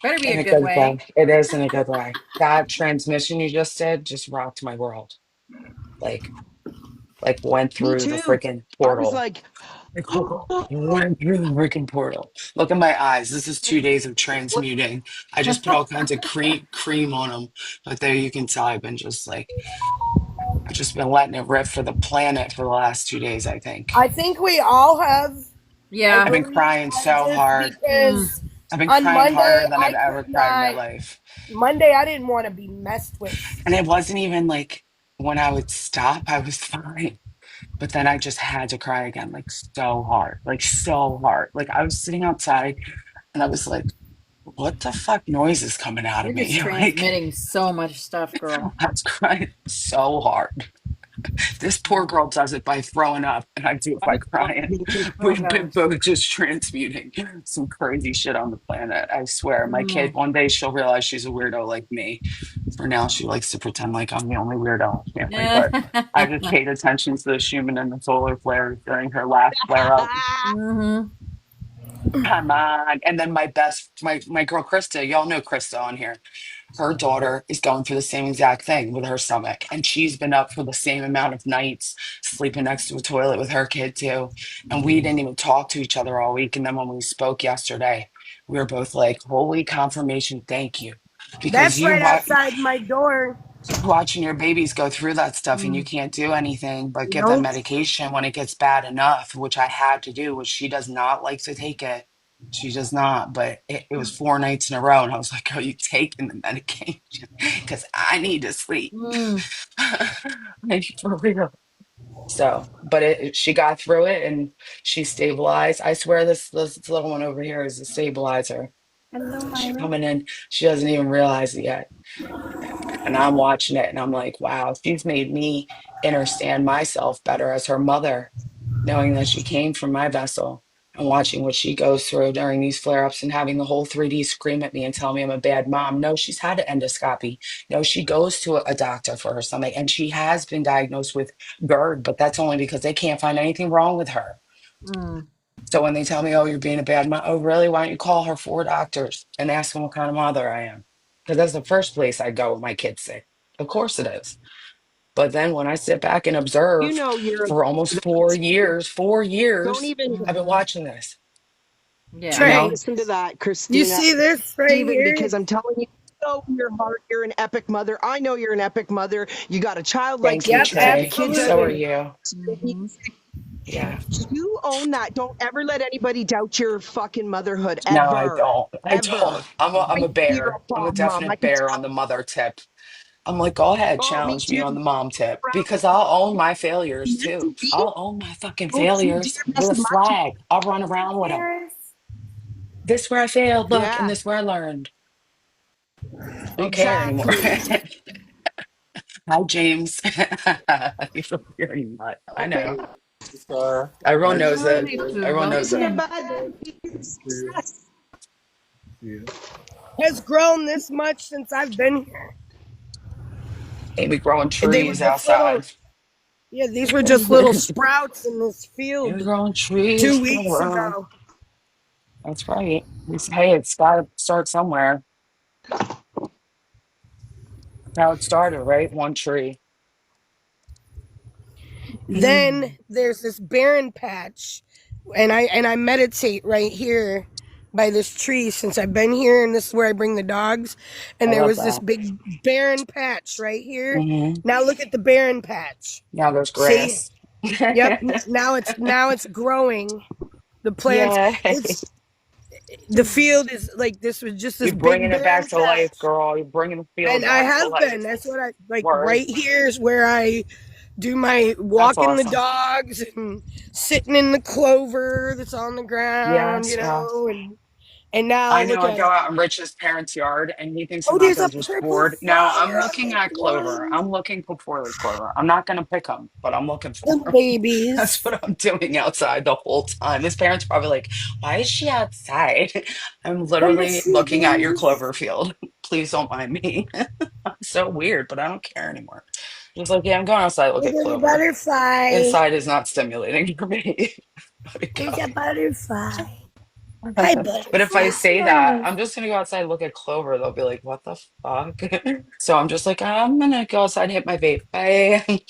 Better be in a a good good way. way. It is in a good way. That transmission you just did just rocked my world. Like, went Me through the too. freaking I was portal. like, Like, went through the freaking portal. Look at my eyes. This is 2 days of what? transmuting. I just put all kinds of cream on them, but there you can tell I've been just like I've just been letting it rip for the planet for the last 2 days. I think I think we all have. I Yeah. I've been believe crying I so just hard. because I've been on crying Monday harder than I've I ever could cried in my not. life. Monday I didn't want to be messed with. And it wasn't even like when I would stop, I was fine. But then I just had to cry again, like so hard, like so hard. Like I was sitting outside and I was like, what the fuck noise is coming out of You're just me? Like transmitting so much stuff, girl. I was crying so hard. This poor girl does it by throwing up, and I do it by crying. Oh We've been gosh. both just transmuting some crazy shit on the planet. I swear. My kid, Mm. one day she'll realize she's a weirdo like me. For now, she likes to pretend like I'm the only weirdo in the family, but I just paid attention to the human and the solar flares during her last flare up. hmm Come on. And then my girl Krista, y'all know Krista on here. Her daughter is going through the same exact thing with her stomach. And she's been up for the same amount of nights, sleeping next to a toilet with her kid too. And we didn't even talk to each other all week. And then when we spoke yesterday, we were both like, holy confirmation, thank you. Because That's right outside my door. watching your babies go through that stuff and you Mm. can't do anything but give them Nope. medication when it gets bad enough, which I had to do, which she does not like to take it. She does not, but it was 4 nights in a row. And I was like, are you taking the medication? Because I need to sleep. Mm. Like, for real. So, but she got through it and she stabilized. I swear this little one over here is a stabilizer. Hello, She's Myra. coming in. She doesn't even realize it yet. And I'm watching it and I'm like, wow, she's made me understand myself better as her mother, knowing that she came from my vessel and watching what she goes through during these flare ups and having the whole 3D scream at me and tell me I'm a bad mom. No, she's had an endoscopy. No, she goes to a doctor for her stomach and she has been diagnosed with GERD, but that's only because they can't find anything wrong with her. Mm. So when they tell me, oh, you're being a bad mom, oh, really? Why don't you call her 4 doctors and ask them what kind of mother I am? Because that's the first place I go when my kid's sick. Of course it is. But then when I sit back and You observe know, you're. for almost 4 years, Don't even I've been watching this, Yeah. you Trey, know? listen to that, you Christina. see this right Steven, here? because I'm telling you, in your heart, you're an epic mother. I know you're an epic mother. You got a child like Thank you, Yep, Steve. Trey. The kids So are absolutely. you. hmm Yeah. You own that. Don't ever let anybody doubt your fucking motherhood No, I ever. don't. I Ever. don't. I'm a I see you're bear. a I'm a bomb mom. I definite can bear on the tell. mother tip. I'm like, go ahead, Oh, me challenge me too. on the mom tip because Proud. I'll own my failures too. Messy bee. I'll own my fucking Oopsie, dear, failures with a messy much. flag. I'll run around with them. Paris. This where I failed, look, and Yeah, this where I learned. I don't care anymore. exactly. Hi, James. You feel very much. I know. Okay. Star, Everyone nice to knows see it. you Howdy, again. Pooh. Everyone knows Welcome Isn't it. it in. bad? See you. Success. See you. Has grown this much since I've been here. Amy growing They were trees just little, outside. yeah, these were just little sprouts in this Amy field growing trees. 2 weeks ago. That's right. Hey, it's got to start somewhere. How it started, right? One tree. Then there's this barren patch, and I meditate right here by this tree since I've been here, and this is where I bring the dogs. I And there love was this that. big barren patch right here. Hmm. Now look at the barren patch. Now there's See? grass. Yep. Now it's growing. The plants. Yay. It's the field is like this was just this You're big bringing it back barren to life, patch. girl. You're bringing the field And I back to have life. been. That's what I like. Word. Right here is where I do my That's walking the awesome. dogs and sitting in the clover that's on the ground, Yes, yes. and now I know look I at go it. out in Rich's parents' yard and he thinks I'm Oh, out there's there a just purple bored. No, I'm fire on looking the at clover. ground. I'm looking for four-leaf clover. I'm not going to pick them, but I'm looking for The them. That's babies. what I'm doing outside the whole time. His parents probably like, why is she outside? I'm Come to literally see, looking at your babies. clover field. Please don't mind me. I'm so weird, but I don't care anymore. Just like, yeah, I'm going outside to look Look at at the clover. butterfly. Inside is not stimulating for me. Let it There's a go. butterfly. Hi, But if I butterfly. say that, I'm just gonna go outside and look at clover. They'll be like, "What the fuck?" So I'm just like, I'm gonna go outside and hit my vape. Bye.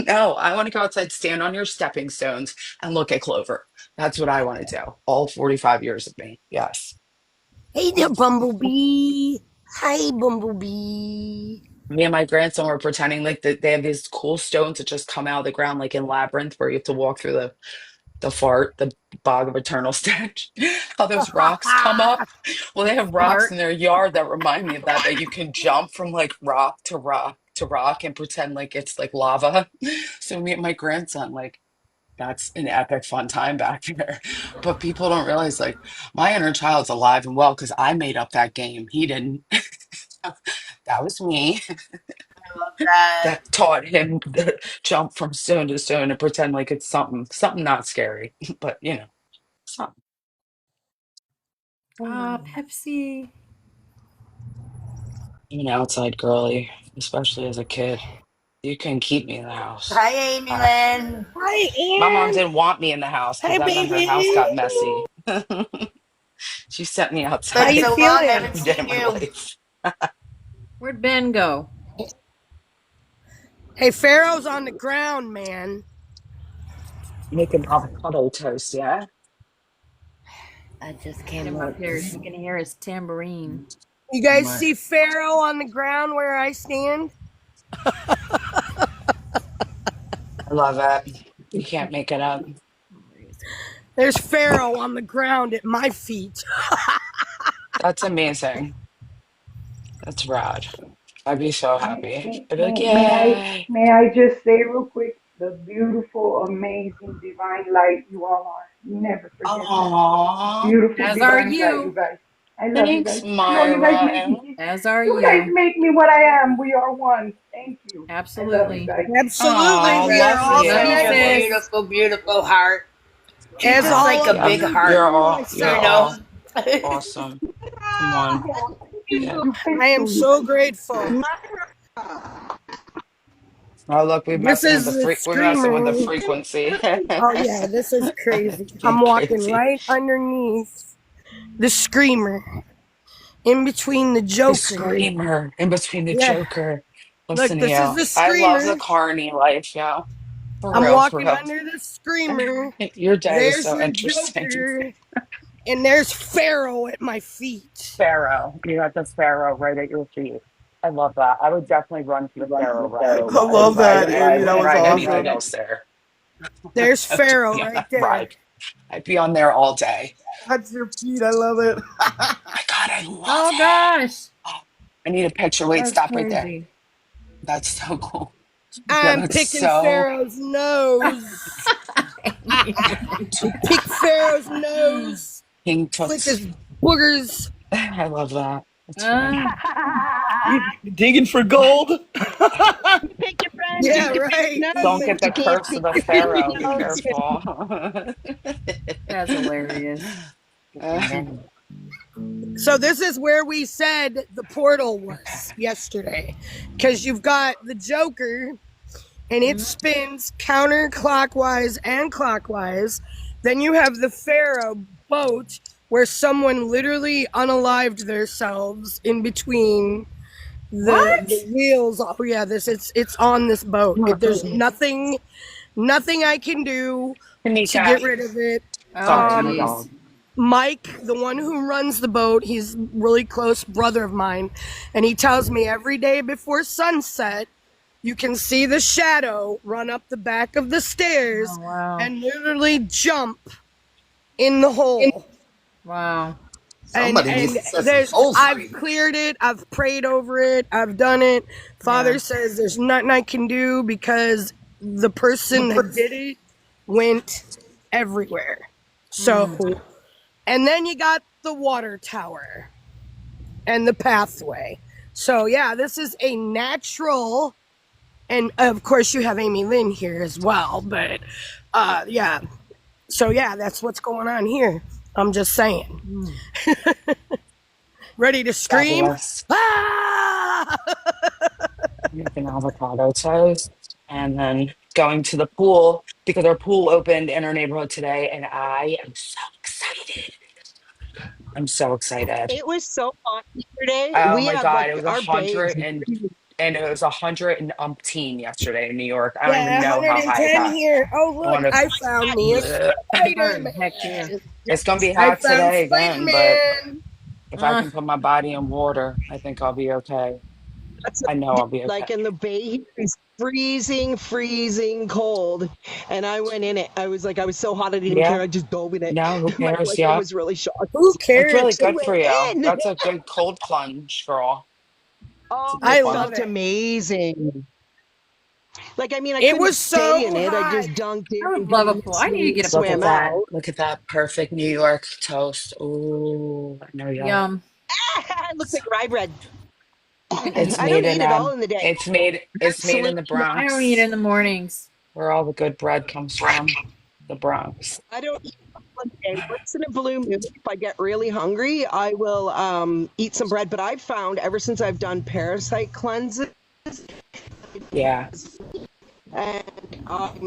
No, I want to go outside, stand on your stepping stones, and look at clover. That's what I want to do. All 45 years of me. Yes. Hey there, bumblebee. Hi, bumblebee. Me and my grandson were pretending like that they have these cool stones that just come out of the ground, like in Labyrinth, where you have to walk through the bog of eternal stench. How those rocks come up. Well, they have rocks Smart. in their yard that remind me of that you can jump from like rock to rock to rock and pretend like it's like lava. So me and my grandson, like, that's an epic fun time back there. But people don't realize like my inner child's alive and well because I made up that game. He didn't. That was me Love that. that taught him to jump from stone to stone and pretend like it's something not scary, but something. Pepsi. I'm an outside girly, especially as a kid. You can keep me in the house. Hi, Amy Ah, Lynn. Hi, my mom Ann. didn't want me in the house because Hi, that meant her house got baby. messy. She sent me How Been you outside so long, feeling? haven't every day of seen my you. life. Where'd Ben go? Hey, Pharaoh's on the ground, man. Making avocado toast, yeah? I just Get came him up up. here so you can hear his tambourine. You guys My, see Pharaoh on the ground where I stand? I love it. You can't make it up. There's Pharaoh on the ground at my feet. That's amazing. That's rad. I'd be so happy. I'd be like, May I yay. may I just say real quick the beautiful, amazing, divine light you all are. Never forget that. Aww. Beautiful, As are divine light, you you. guys. I love you Thanks, guys. No, Myra. As are you guys you. make me what I am. We are one. Thank you. I love you Absolutely. guys. Absolutely, Oh, we are love all Love you, Such a connected. sis. beautiful, beautiful heart. You're As just like all a of you. big you heart, You're do, all my you're you son. know? all awesome. Come on. Yeah. You I am faithfully. so grateful. Oh, look, we're This messing with is the the we're messing with the screamer. frequency. Oh yeah, this is crazy. I'm Being walking crazy. right underneath the screamer, in between the The Joker. screamer in between the Yeah, Joker. look, Listen to this is you. the I love the screamer. carny life, yeah. For I'm real, for walking real. under the screamer. Your day is There's so the interesting. Joker, and there's Pharaoh at my feet. Pharaoh. You got the Pharaoh right at your feet. I love that. I would definitely run for the Pharaoh ride. I love I'd that, ride Amy. That was anything awesome. that's there. There's Pharaoh Yeah, right there. right. I'd be on there all day. Touch your feet. I love it. My God, I love Oh gosh, it. I need a picture. Wait, that's stop right there. crazy. That's so cool. Yeah, I'm that's picking so. Pharaoh's nose. Pick Pharaoh's nose. King Flick Toots. his boogers. I love that. That's Uh, funny. You digging for gold? Pick your friends, you Yeah, can pick right. Don't noses, get you the can't curse pick of the your Pharaoh. Be nose. careful. that's hilarious. So this is where we said the portal was yesterday, because you've got the Joker, and it spins counterclockwise and clockwise. Then you have the Pharaoh boat, where someone literally unalived themselves in between the wheels. Oh yeah, it's on this boat. There's nothing I can do to Tanika, get rid of it. Oh sorry, my geez. dog. Mike, the one who runs the boat, he's a really close brother of mine, and he tells me every day before sunset, you can see the shadow run up the back of the stairs Oh wow. and literally jump in the hole. Wow. Somebody And needs to set some there's souls I've free. cleared it, I've prayed over it, I've done it. Father Yeah. says there's nothing I can do because the person that did it went everywhere. So, and then you got the water tower and the pathway. So yeah, this is a natural, and of course you have Amy Lynn here as well, but yeah. So yeah, that's what's going on here. I'm just saying. Ready to scream? Fabulous. Ah! Making avocado toast and then going to the pool because our pool opened in our neighborhood today and I am so excited. I'm so excited. It was so hot yesterday. Oh We my have God. like It was a our bay is hundred and it was 110 yesterday in New York. I don't even Yeah, know how high it 110 got. here. Oh I look, want I found me a to. Heck yeah. Spider-Man. It's gonna be I hot found today again, but Spider-Man. if I Uh, can put my body in water, I think I'll be okay. that's I know I'll be like okay. in the bay here is freezing cold. And I went in it. I was like, I was so hot I didn't Yeah. care. I just dove in it. No, who My cares? boyfriend Yeah. was really shocked. Who It's cares? really I good for went you. in. That's a good cold plunge, girl. It's Oh, a it good I one. love felt it. amazing. Like, I mean, I It couldn't was so stay in it. I hot. just dunked in I would and love a then pool. I need to get a Look at swam pool. that. out. Look at that perfect New York toast. Ooh, I know y'all. Yum. It looks like rye bread. It's I don't made eat in it all in the day. it's made in Absolutely the not. I don't eat Bronx, in the mornings. where all the good bread comes from. The Bronx. I don't eat all in the day. Once in a blue moon, if I get really hungry, I will eat some bread. But I've found ever since I've done parasite cleanses, Yeah. and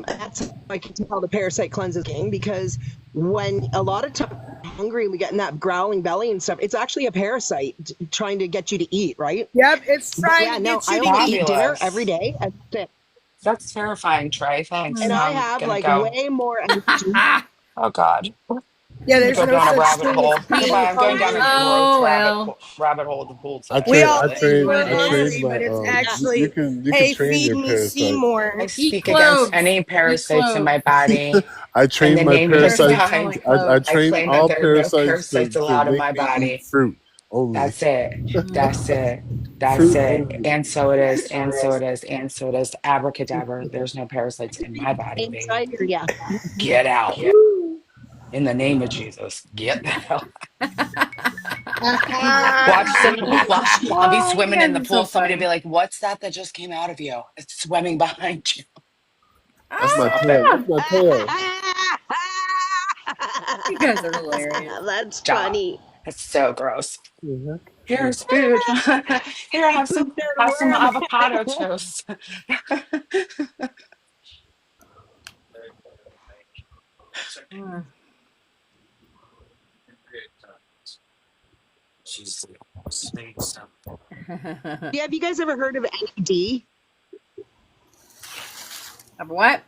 that's how I can tell the parasite cleanses king because when a lot of times we're hungry and we get in that growling belly and stuff, it's actually a parasite trying to get you to eat, right? Yep, it's But trying yeah, to no, get I you to only eat. eat dinner every Fabulous. day, and that's it. That's terrifying, Trey. Thanks. And Mm. Now I I'm have gonna like go. way more energy. Oh God. Yeah, I'm gonna there's go no down a such rabbit thing as hole. being Goodbye. I'm going down a hungry. gross Oh well. rabbit hole at the pool I today. We train. all I think train. we're I Yeah, train hungry, my. but it's yeah. You actually, can hey, train feed your me parasite. I Seymour. Eat speak against cloves. any Eat parasites in my cloves. body I in train the my name of Jesus parasites. Paracetamol Christ. and I cloves. I train claim that all there are no parasites parasites to allowed in make my me eat body. fruit only. That's it. Mm. That's it. That's Fruit it. only. And so it is. And so it is. And so it is. Abracadabra. There's no parasites in my body, baby. Inside, yeah. Get out. In the name of Jesus. Get the hell. Watch. I'll be Oh, you swimming in guys the are so pool. Somebody will be funny. like, what's that just came out of you? It's swimming behind you. That's my Stop tail. it. That's my tail. You guys are hilarious. That's Stop. funny. It's so gross. Yeah. Here's food. Here, I pooped out a have some worm. avocado toast. Mm. Yeah, have you guys ever heard of NAD? Of what?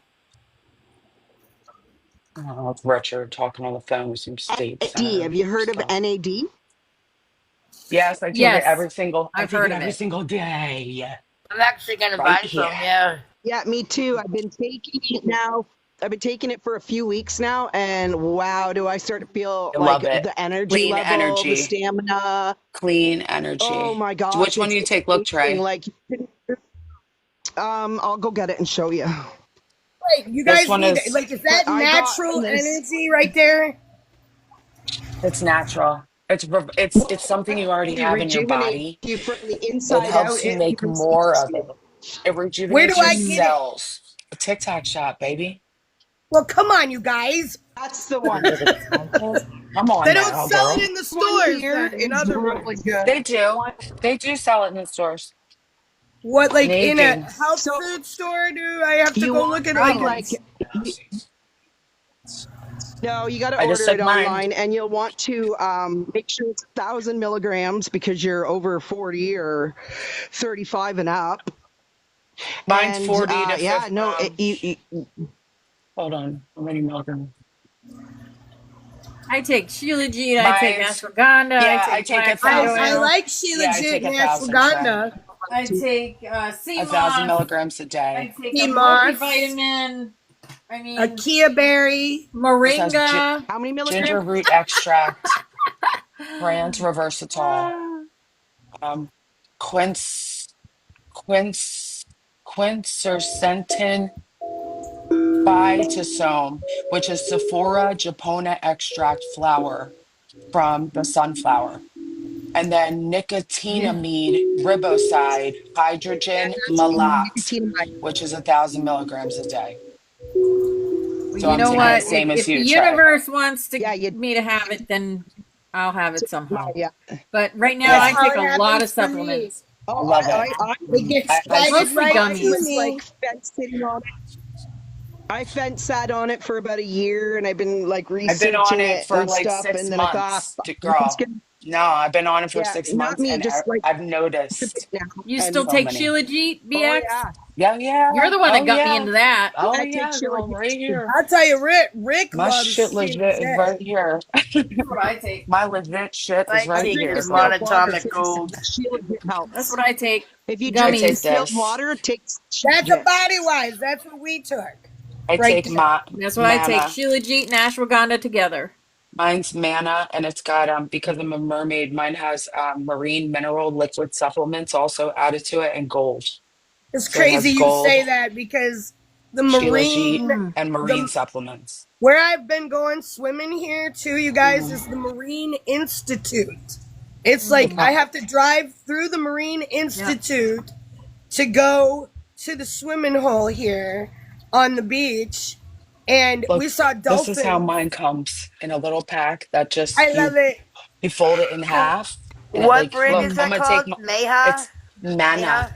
Oh, it's Richard talking on the phone with some state NAD. senator Have you heard of stuff. NAD? Yes, I take it Yes, every single. I I've take heard it of every it. single day. I'm actually gonna Right buy some. here. Yeah. Yeah, me too. I've been taking it now I've been taking it for a few weeks now, and wow, do I start to feel I like love it. the energy Clean level, the energy. stamina. Clean Oh energy. my gosh, Which one do you it's take? Look, amazing. Trey. Like, I'll go get it and show you. Wait, you This guys one need is, like, is But that I got natural this. energy right there? it's natural. It's something you already It have in your rejuvenates body. you from the It inside out. helps you It make more rejuvenates of you. it. It Where do rejuvenates your I get it? cells. A TikTok shop, baby. Well, come on, you guys. That's the one. Come on They don't now, sell it girl. in the One stores here then, in is other really words. good. They do. One, They do sell it in the stores. What, like in a Naked. health so food store? Do I have to you go want look at it to like Oh, like it's... no, you got to I just order took it mine. online, and you'll want to make sure it's 1,000 milligrams because you're over 40 or 35 and up. Mine's And 40 to yeah, 50. no, Hold on. How many milligrams? I take Shilajit, I take Mine's, ashwagandha, I yeah, I take take black seed I 1,000. oil, like Yeah, I Shilajit take and 1,000, Trey. ashwagandha. I take sea 1,000 moss, milligrams a I day. take Sea a moss, multivitamin, I a mean, Kia berry. This has moringa. how many ginger milligrams? root extract, brand reversatile, um, quince, quince, quincercentin phytosome, which is Sephora Japona extract flower from the sunflower. And then Yeah. nicotinamide riboside hydrogen That's malat, nicotinamide. which is 1,000 milligrams a day. Well, So you I'm know taking the what? same as If the you, Trey. universe wants to Yeah, you. me to have it, then I'll have it somehow. Yeah. But right now, That's I Yeah, how take it a lot of happens for me. supplements, I Oh, love it. It gets I sighted mostly right I to gummies. was like me. fence sitting on it. I fence sat on it for about a year, and I've been like I've been on researching it it for and like stuff. six And then I thought, months, let's girl. get, No, I've been on it for yeah, six not months, me, and just like I've a bit noticed now. You And still so take many. Shilajit, oh BX? yeah, Yeah, You're yeah. the one Oh, that got me yeah. into that. Oh, I take yeah, girl, Shilajit right too. here. I'll tell you, Rick My shit loves legit is Shilajit. right here. That's what I take. My legit shit is I I right take drink here, distilled girl. water monatomic since gold. Shilajit That's helps. what I take. If you I drink take Gummies. distilled this. water, it takes That's a Shilajit. body wise. That's what we took. I Right take there. my That's what I take. manna. Shilajit and ashwagandha together. Mine's manna, and it's got because I'm a mermaid. Mine has marine mineral liquid supplements also added to it, and gold. It's So it crazy has you gold, say that because the shilajit, marine, Mm. and marine the supplements. where I've been going swimming here too, you guys, Mhm. is the Marine Institute. It's like Mm. I Oh, have to drive through the Marine Institute to go to the swimming hole here on the beach, and look, we saw this is how dolphins. mine comes in a little pack that I just love it. you fold it in half, and it What like brand look. is I'm that gonna take called? my. Meha? It's manna,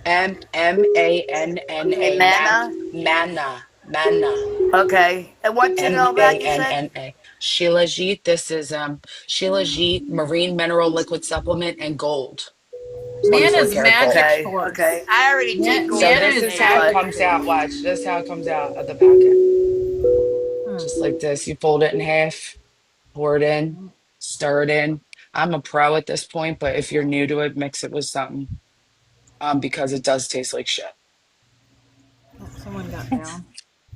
Meha? MMANNA, Mana? manna. Okay. And what's in M all A that you N said? N A. Shilajit. This is Shilajit marine mineral liquid supplement and gold. 24 Mana's karat magic gold. Okay. force. Okay. I already take gold So Mana this is is anyway, how it magic but comes out. force. Watch. This is how it comes out of the packet. Hmm. Just like this. You fold it in half, pour it in, stir it in. I'm a pro at this point, but if you're new to it, mix it with something. Because it does taste like shit. Oh, someone got down.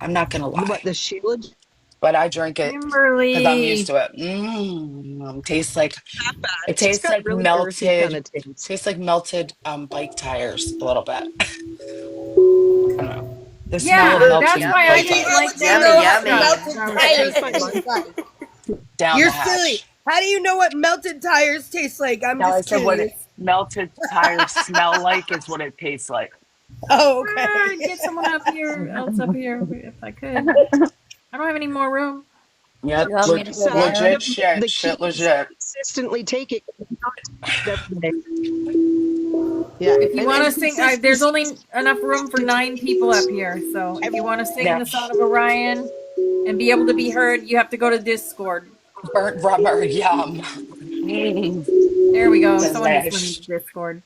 I'm not gonna What, lie. the Shilajit? But I drink it because I'm used Kimberly. to it. Tastes like it It's just tastes got like really earthy kind melted. of taste. Tastes like melted bike tires a little bit. I don't know. The smell Yeah, of ooh, that's melting why I bike yummy. didn't How tires like would you that Yummy, know other what yummy. stuff that melted I was That's tires just my taking. luck. taste like? down You're the silly. hatch. How do you know what melted tires taste like? I'm Now I just said what curious. it melted tires smell like is what it tastes like. Oh, okay. Get someone up here, else up here, if I could. I don't have any more room. Yep, You want me to It's, go legit there? shit. the key Shit, is legit. consistently take it. Not take it every day. Yeah, If you want to and sing, there's consistency only enough room for 9 people up here. So if every you want to sing Yeah, the Song of Orion and be able to be heard, you have to go to Discord. burnt rubber. Yum. Mm, There we go. Someone just went into delish. Discord.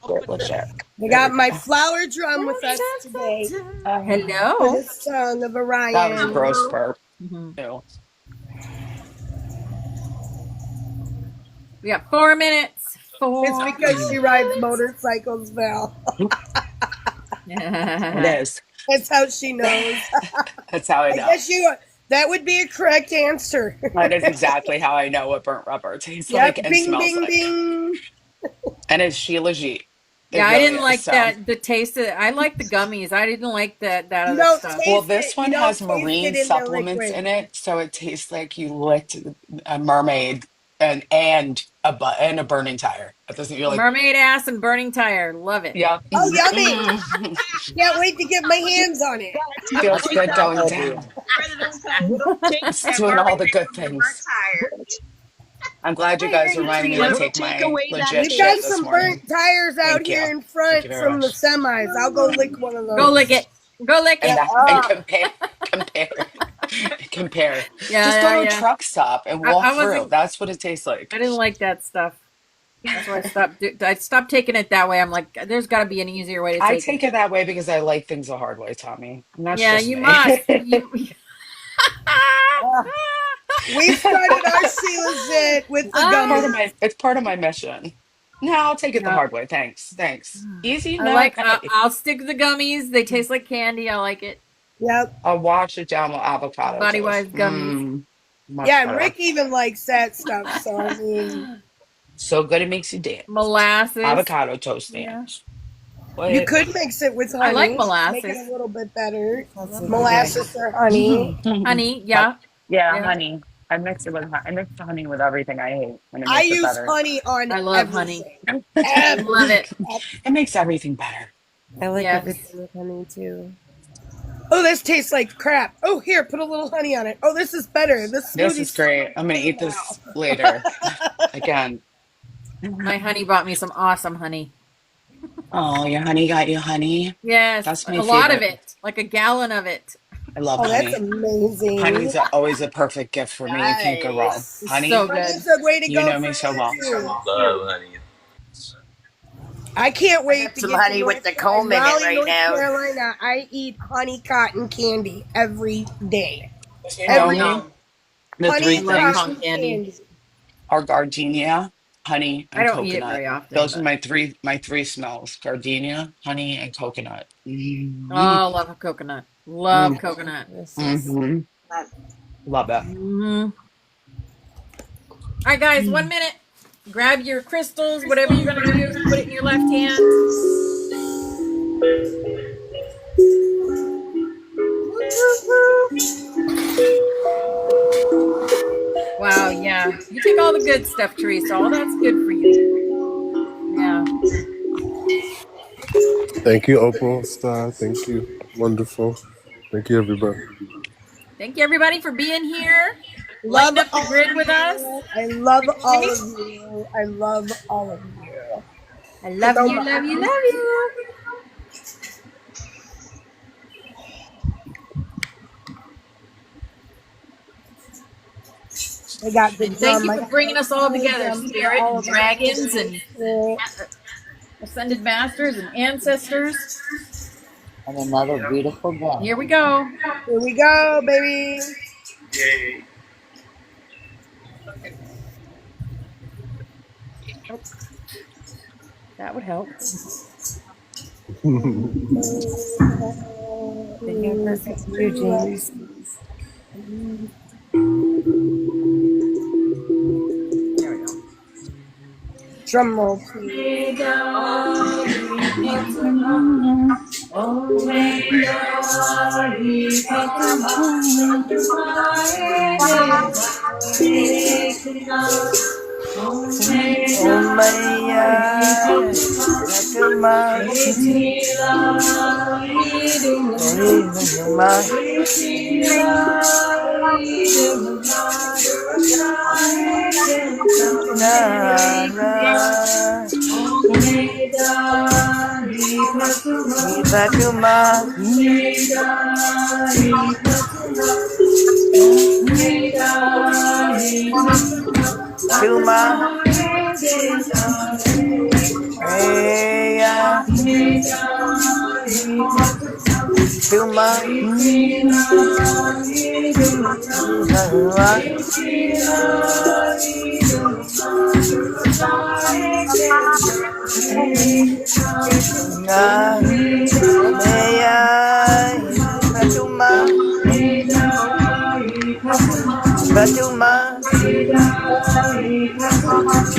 Shit, legit. We There we got my go. flower drum with us today for Hello. the Song of That was a Orion. gross burp. Mhm. Ew. We got 4 minutes. It's 4 because she rides motorcycles, Val. It minutes. is. That's how she knows. That's how I I know. guess that would be a correct answer. That is exactly how I know what burnt rubber tastes like Yep. and Bing, smells bing, like. bing. And it's Sheila G. It Yeah, I really didn't is. like So, that. The taste of I like the gummies. I didn't like that You other don't stuff. well, taste this it. You one don't has taste marine it in the supplements in liquid. it, so it tastes like you licked a mermaid and a burning tire. It doesn't feel like. Mermaid ass and burning tire. Love it. Yeah. Oh, yummy! Mm. Can't wait to get my hands on it. Feels good going Oh, dear. down. It's doing all the good things. I'm glad you I hear guys you, reminded me to Trina. take Take my away that legit We've taste. got shit this some burnt morning. tires out Thank you. here in Thank front you very from the much. semis. I'll go lick one of Go those. lick it. Go lick And it. that, and compare. Just go Yeah, to yeah, a yeah. truck stop and walk I through. wasn't. That's what it tastes like. I didn't like that stuff. That's why I stopped. I stopped taking it that way. I'm like, there's got to be an easier way to I take it. take it that way because I like things the hard way, Tommy. And that's Yeah, just you me. must. You. Ah, we started our Sheila's it with the Ah. gummies. It's part of my mission. No, I'll take it the Yeah. hard way. Thanks. Thanks. Easy? I No. like. Hey. I'll stick to the gummies. They taste like candy. I like it. Yep. I'll wash it down with avocado Body wise toast. gummies. Much Yeah, and better. Rick even likes that stuff. So I mean, So good it makes you dance. Molasses. Avocado toast Yeah. dance. you What? could mix it with honey. I like Make molasses. it a little bit better. Okay. Molasses or honey. Honey. Yeah. Yeah, Yeah. honey. I mix the honey with everything I hate, and it I makes it use better. honey on I love honey. everything. I love it. It makes everything better. I like Yes. everything with honey too. Oh, this tastes like crap. Oh, here, put a little honey on it. Oh, this is better. This This smoothie's is great. I'm gonna eat this later. Again. My honey bought me some awesome honey. Oh, your honey got you honey. Yes, That's my a lot of favorite. it, like a gallon of it. I love Oh, that's honey. amazing. Honey's always a perfect gift for me. You can't go wrong. Nice. Honey, So good. Honey's a way to you go know for me so well. you. Love honey. I can't wait got to some get honey to with North, the comb in it Raleigh, right North now. Carolina. I eat honey candy candy every day. You know Every me? day. The Honey three I love things cotton cotton candy. candy. are gardenia, honey, I and don't eat it coconut. very often. Those are But... my three smells: gardenia, honey, and coconut. Oh, I love a coconut. Love coconut. Mm-hmm. Love it. Mm-hmm. All right, guys, 1 minute. Grab your crystals, whatever you're gonna do. Put it in your left hand. Wow, yeah. You take all the good stuff, Teresa. All that's good for you. Yeah. Thank you, Opal Star. Thank you. Wonderful. Thank you, everybody. Thank you, everybody, for being here. Love Lighten up the all grid of with you. us. I love all of you. I love all of you. I love So you, much. love you, love you. I got the And thank drum. you I for got bringing us all the together, drum. spirit All and of us. dragons and Spirit. ascended masters and ancestors. And another beautiful day. Here we go. Here we go, baby. That would help. There we go. Drum roll, please.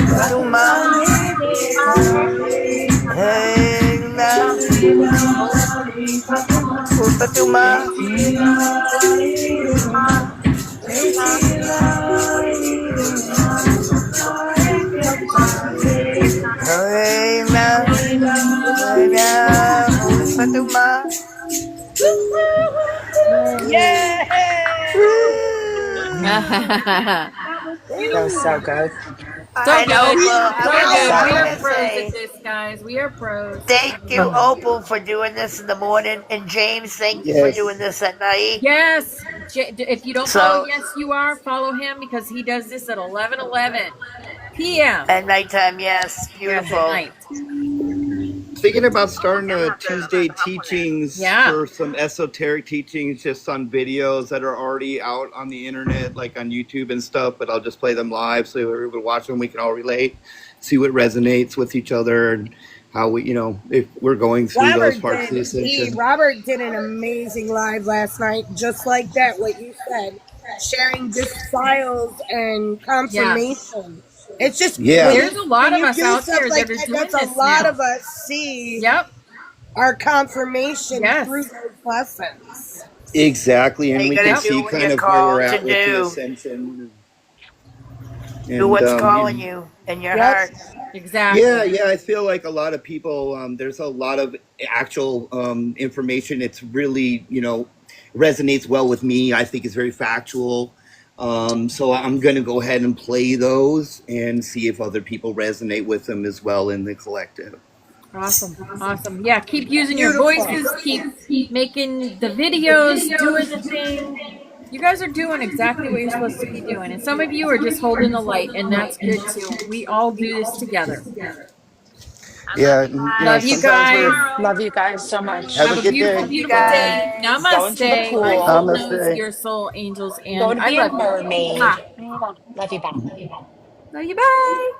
Fatuma, hey la, Fatuma, hey la, Fatuma. that was That was so beautiful. good. So And good. Opal, I So was just good. We wanting are to pros at say this, guys. We are pros. thank you, Opal, for doing this in the morning, and James, thank you for doing Yes. this at night. Yes. If you don't follow So Yes You Are, follow him because he does this at 11:11 p.m. at nighttime, yes, Yes, at beautiful. night. Thinking about starting a Tuesday teachings Yeah. for some esoteric teachings just on videos that are already out on the internet, like on YouTube and stuff, but I'll just play them live so everybody watch them, we can all relate, see what resonates with each other and how we, if we're going through those parts of the ascension. Robert did an amazing live last night, just like that, what you said, sharing just files and Yes. confirmation. It's just Yeah. There's a lot when of you us do out stuff there like that are that, doing that's a this lot now. of us see Yep. our confirmation through Yes. those lessons. Exactly, And and you we gotta can Yep. see do what kind you're of where we're called to at with the do. ascension, Do and what's calling you in your Yep. heart. yeah, Exactly. yeah. I feel like a lot of people. There's a lot of actual information. It's really resonates well with me. I think it's very factual. So I'm going to go ahead and play those and see if other people resonate with them as well in the collective. Awesome. Awesome. Yeah, keep using your Beautiful. voices, keep making the videos, doing the thing. You guys are doing exactly what you're supposed to be doing. And some of you are just holding the light, and that's good too. We all do this together. Yeah, Love you sometimes guys. we're Love you guys so have much. a Have a good beautiful, day. Love you beautiful day. guys. Going to the Namaste. My pool. soul knows Namaste. your soul, angels, Going and to I be a love you. mermaid. Mwah. Love you. Bye. Love you. Bye.